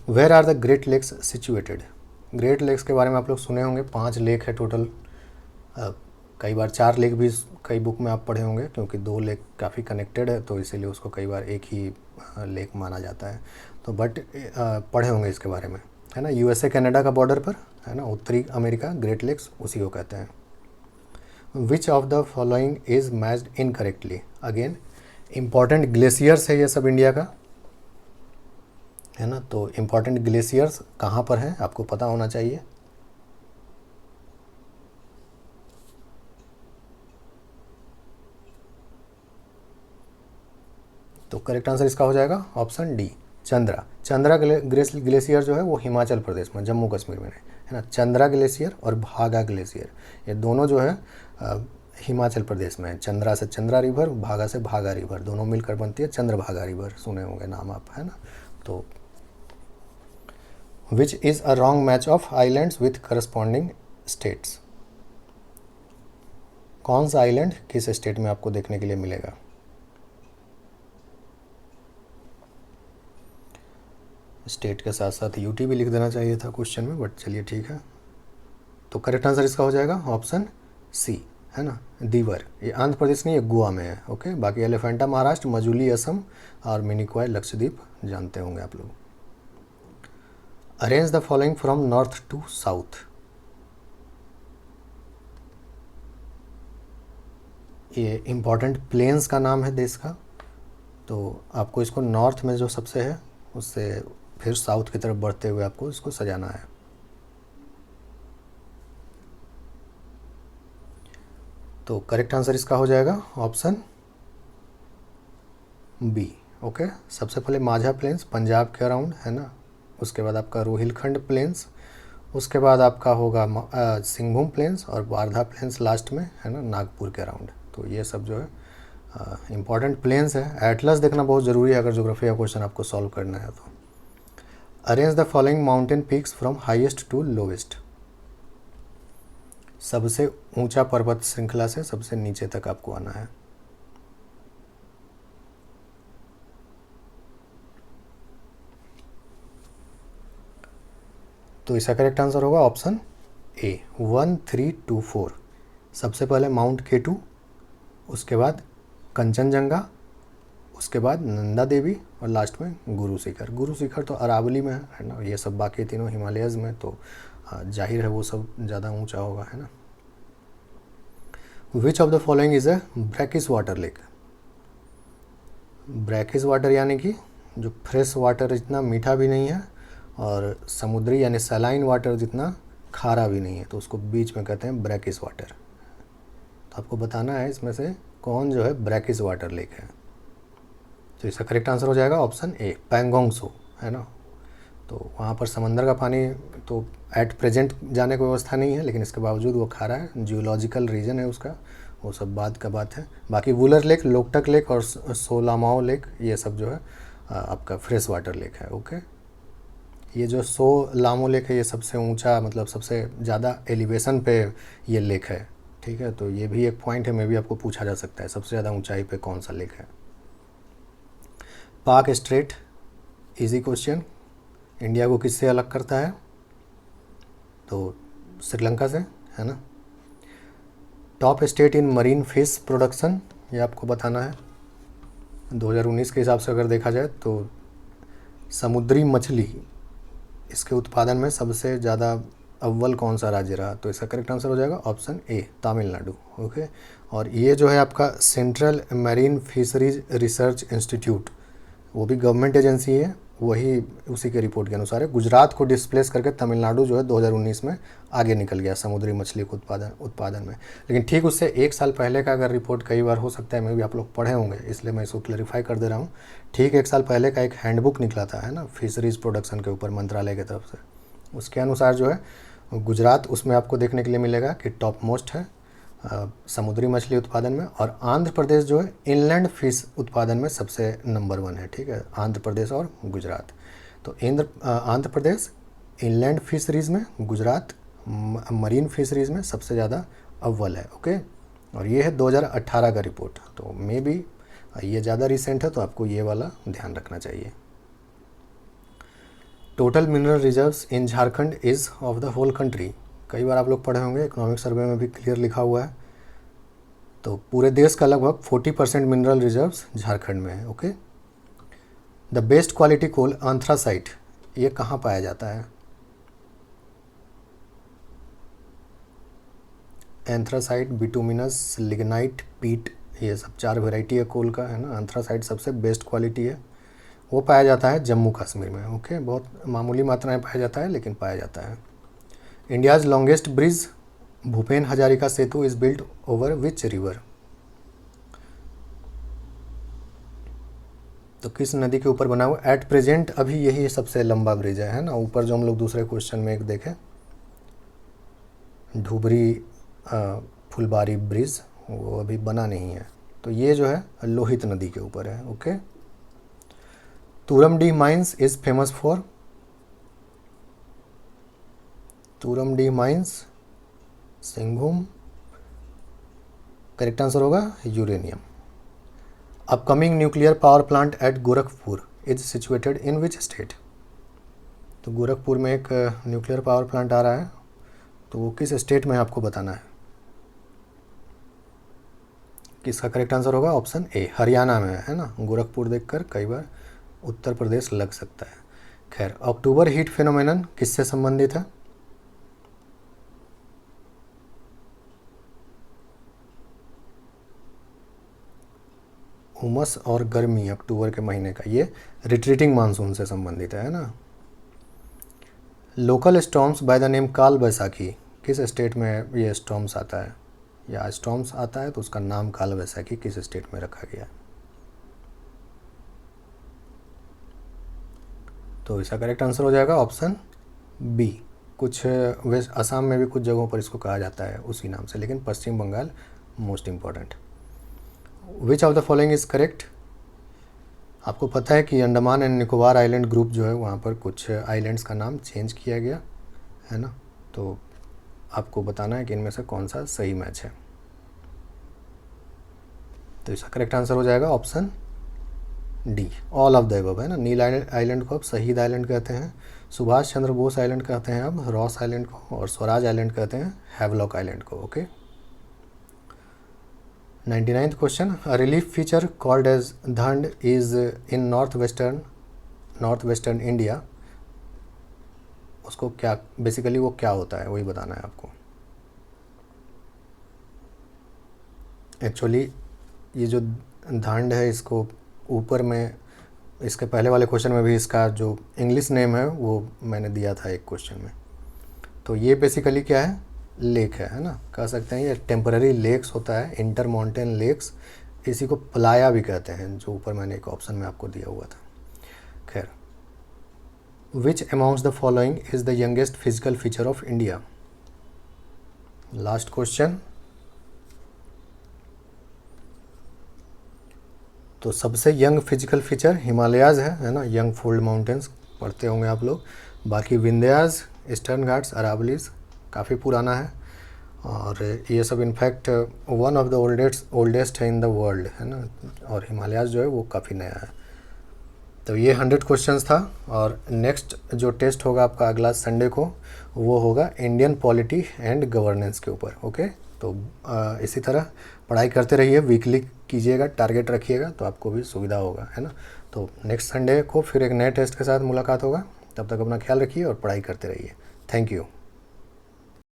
Where are the great lakes situated, great lakes के बारे में आप लोग सुने होंगे, 5 लेक है टोटल, कई बार 4 लेक भी कई बुक में आप पढ़े होंगे, क्योंकि 2 लेक काफ़ी कनेक्टेड है तो इसीलिए उसको कई बार एक ही लेक माना जाता है, तो बट पढ़े होंगे इसके बारे में, है ना। यूएसए कनाडा का बॉर्डर पर, है ना, उत्तरी अमेरिका, ग्रेट लेक्स उसी को कहते हैं। Which of the following is matched incorrectly, again important glaciers है ये सब इंडिया का, है ना। तो इंपॉर्टेंट ग्लेशियर्स कहाँ पर हैं आपको पता होना चाहिए। तो करेक्ट आंसर इसका हो जाएगा option D, Chandra. Chandra glacier जो है वो हिमाचल प्रदेश में, जम्मू कश्मीर में है ना। चंद्रा ग्लेशियर और भागा ग्लेशियर, ये दोनों जो है हिमाचल प्रदेश में है। चंद्रा से चंद्रा रिवर, भागा से भागा रिवर, दोनों मिलकर बनती है चंद्रभागा रिवर, सुने होंगे नाम आप, है ना। तो which is a wrong match of islands with corresponding states, कौन सा आइलैंड किस स्टेट में आपको देखने के लिए मिलेगा। स्टेट के साथ साथ यूटी भी लिख देना चाहिए था क्वेश्चन में, बट चलिए ठीक है। तो करेक्ट आंसर इसका हो जाएगा ऑप्शन सी, है ना, दीवर। ये आंध्र प्रदेश नहीं, ये गोवा में है। ओके, बाकी एलिफेंटा महाराष्ट्र, मजूली असम और मिनिकॉय लक्षद्वीप जानते होंगे आप लोग। Arrange the following from north to south. ये इम्पॉर्टेंट प्लेन्स का नाम है देश का, तो आपको इसको नॉर्थ में जो सबसे है उससे फिर साउथ की तरफ बढ़ते हुए आपको इसको सजाना है। तो करेक्ट आंसर इसका हो जाएगा ऑप्शन बी। ओके, सबसे पहले माझा प्लेन्स पंजाब के अराउंड, है ना, उसके बाद आपका रोहिलखंड प्लेन्स, उसके बाद आपका होगा सिंहभूम प्लेन्स और वारधा प्लेन्स लास्ट में, है ना, नागपुर के अराउंड। तो ये सब जो है इम्पॉर्टेंट प्लेन्स है। एटलस देखना बहुत ज़रूरी है अगर ज्योग्राफी का क्वेश्चन आपको सॉल्व करना है तो। Arrange the following mountain peaks from highest to lowest. सबसे ऊंचा पर्वत श्रृंखला से सबसे नीचे तक आपको आना है। तो इसका करेक्ट आंसर होगा ऑप्शन ए 1, 3, 2, 4। सबसे पहले माउंट केटू, उसके बाद कंचनजंगा, उसके बाद नंदा देवी और लास्ट में गुरु शिखर। गुरु शिखर तो अरावली में है ना, ये सब बाकी तीनों हिमालयज़ में, तो जाहिर है वो सब ज़्यादा ऊंचा होगा, है ना। विच of the following is a brackish water lake. Brackish water यानी कि जो फ्रेश वाटर जितना मीठा भी नहीं है और समुद्री यानी सलाइन वाटर जितना खारा भी नहीं है, तो उसको बीच में कहते हैं ब्रैकिश वाटर। तो आपको बताना है इसमें से कौन जो है ब्रैकिश वाटर लेक है। तो इसका करेक्ट आंसर हो जाएगा ऑप्शन ए पैंगोंग सो, है ना। तो वहाँ पर समंदर का पानी तो एट प्रेजेंट जाने की व्यवस्था नहीं है, लेकिन इसके बावजूद वो खारा है, जियोलॉजिकल रीजन है उसका, वो सब बात का बात है। बाकी वुलर लेक, लोकटक लेक और सोलामाओ लेक ये सब जो है आपका फ्रेश वाटर लेक है। ओके, ये जो सोलामो लेक है ये सबसे ऊंचा, मतलब सबसे ज़्यादा एलिवेशन पे ये लेक है, ठीक है। तो ये भी एक पॉइंट है, मे भी आपको पूछा जा सकता है सबसे ज़्यादा ऊंचाई पे कौन सा लेक है। पाक स्ट्रेट, इजी क्वेश्चन। इंडिया को किससे अलग करता है? तो श्रीलंका से, है ना। Top state in marine fish production, ये आपको बताना है। 2019 के हिसाब से अगर देखा जाए तो समुद्री मछली इसके उत्पादन में सबसे ज़्यादा अव्वल कौन सा राज्य रहा? तो इसका करेक्ट आंसर हो जाएगा ऑप्शन ए तमिलनाडु। ओके, और ये जो है आपका central marine fisheries research institute, वो भी गवर्नमेंट एजेंसी है, वही उसी के रिपोर्ट के अनुसार है। गुजरात को डिस्प्लेस करके तमिलनाडु जो है 2019 में आगे निकल गया समुद्री मछली को उत्पादन में। लेकिन ठीक उससे एक साल पहले का अगर रिपोर्ट, कई बार हो सकता है मैं भी आप लोग पढ़े होंगे, इसलिए मैं इसको क्लैरिफाई कर दे रहा हूँ। ठीक एक साल पहले का एक हैंडबुक निकला था, है ना, फिशरीज प्रोडक्शन के ऊपर मंत्रालय की तरफ से। उसके अनुसार जो है गुजरात उसमें आपको देखने के लिए मिलेगा कि टॉप मोस्ट है समुद्री मछली उत्पादन में, और आंध्र प्रदेश जो है इनलैंड फिश उत्पादन में सबसे नंबर 1 है, ठीक है, आंध्र प्रदेश और गुजरात। तो आंध्र प्रदेश इनलैंड फिशरीज़ में, गुजरात मरीन फिशरीज़ में सबसे ज़्यादा अव्वल है। ओके, और ये है 2018 का रिपोर्ट, तो मे बी ये ज़्यादा रिसेंट है, तो आपको ये वाला ध्यान रखना चाहिए। Total mineral reserves in Jharkhand is of the whole country, कई बार आप लोग पढ़े होंगे, इकोनॉमिक सर्वे में भी क्लियर लिखा हुआ है। तो पूरे देश का लगभग 40% मिनरल रिजर्व्स झारखंड में है। Okay, the best quality coal anthracite, ये कहाँ पाया जाता है? एंथ्रासाइट, बिटुमिनस, लिग्नाइट, पीट, ये सब 4 वेराइटी है कोल का, है ना। एंथ्रासाइट सबसे बेस्ट क्वालिटी है, वो पाया जाता है जम्मू कश्मीर में। ओके, बहुत मामूली मात्रा में पाया जाता है, लेकिन पाया जाता है। India's longest bridge Bhupen Hazarika Setu is built over which river, तो किस नदी के ऊपर बना हुआ? एट प्रेजेंट अभी यही सबसे लंबा ब्रिज है ना। ऊपर जो हम लोग दूसरे क्वेश्चन में एक देखें, धुबरी फुलबारी ब्रिज, वो अभी बना नहीं है, तो ये जो है लोहित नदी के ऊपर है। Okay, Turamdih mines is famous for, Turamdih mines Singhbhum, correct answer होगा uranium. Upcoming nuclear power plant at Gorakhpur is situated in which state? तो गोरखपुर में एक न्यूक्लियर पावर प्लांट आ रहा है, तो वो किस स्टेट में है आपको बताना है। किसका करेक्ट आंसर होगा ऑप्शन ए, हरियाणा में है ना। गोरखपुर देखकर कई बार उत्तर प्रदेश लग सकता है। खैर, अक्टूबर हीट फिनोमेनन किससे संबंधित है। उमस और गर्मी अक्टूबर के महीने का, ये रिट्रीटिंग मानसून से संबंधित है ना। Local storms by the name काल बैसाखी, किस स्टेट में ये स्टॉर्म्स आता है, या स्टॉर्म्स आता है तो उसका नाम काल बैसाखी किस स्टेट में रखा गया। तो इसका करेक्ट आंसर हो जाएगा ऑप्शन बी। कुछ वेस्ट असम में भी कुछ जगहों पर इसको कहा जाता है उसी नाम से, लेकिन Paschim Bangal most important. Which of the following is correct. आपको पता है कि Andaman and Nicobar island group जो है वहाँ पर कुछ आइलैंड्स का नाम चेंज किया गया है ना। तो आपको बताना है कि इनमें से कौन सा सही मैच है। तो इसका करेक्ट आंसर हो जाएगा option D, all of the above है ना। नील आइलैंड को अब शहीद आइलैंड कहते हैं, सुभाष चंद्र बोस आइलैंड कहते हैं अब रॉस आइलैंड को, और स्वराज आइलैंड कहते हैं हैवलॉक आइलैंड को। Okay. 99th question, a relief feature called as Dhand is in north western India, उसको क्या बेसिकली वो क्या होता है वही बताना है आपको। एक्चुअली ये जो धांड है, इसको ऊपर में इसके पहले वाले क्वेश्चन में भी इसका जो इंग्लिश नेम है वो मैंने दिया था एक क्वेश्चन में। तो ये बेसिकली क्या है, लेक है ना, कह सकते हैं ये टेम्पररी लेक्स होता है, इंटर माउंटेन लेक्स, इसी को प्लाया भी कहते हैं, जो ऊपर मैंने एक ऑप्शन में आपको दिया हुआ था। खैर, which amongst the following is the youngest physical feature of India. Last question. तो सबसे यंग फिजिकल फीचर हिमालयाज़ है ना, यंग फोल्ड माउंटेन्स पढ़ते होंगे आप लोग। बाकी विंध्यास, ईस्टर्न घाट्स, अरावलीज काफ़ी पुराना है, और ये सब in fact one of the oldest है इन द वर्ल्ड है ना, और हिमालयाज़ जो है वो काफ़ी नया है। तो ये 100 क्वेश्चंस था, और नेक्स्ट जो टेस्ट होगा आपका अगला संडे को वो होगा इंडियन पॉलिटी एंड गवर्नेंस के ऊपर। ओके। तो इसी तरह पढ़ाई करते रहिए, वीकली कीजिएगा, टारगेट रखिएगा तो आपको भी सुविधा होगा है ना। तो नेक्स्ट संडे को फिर एक नए टेस्ट के साथ मुलाकात होगा, तब तक अपना ख्याल रखिए और पढ़ाई करते रहिए। Thank you.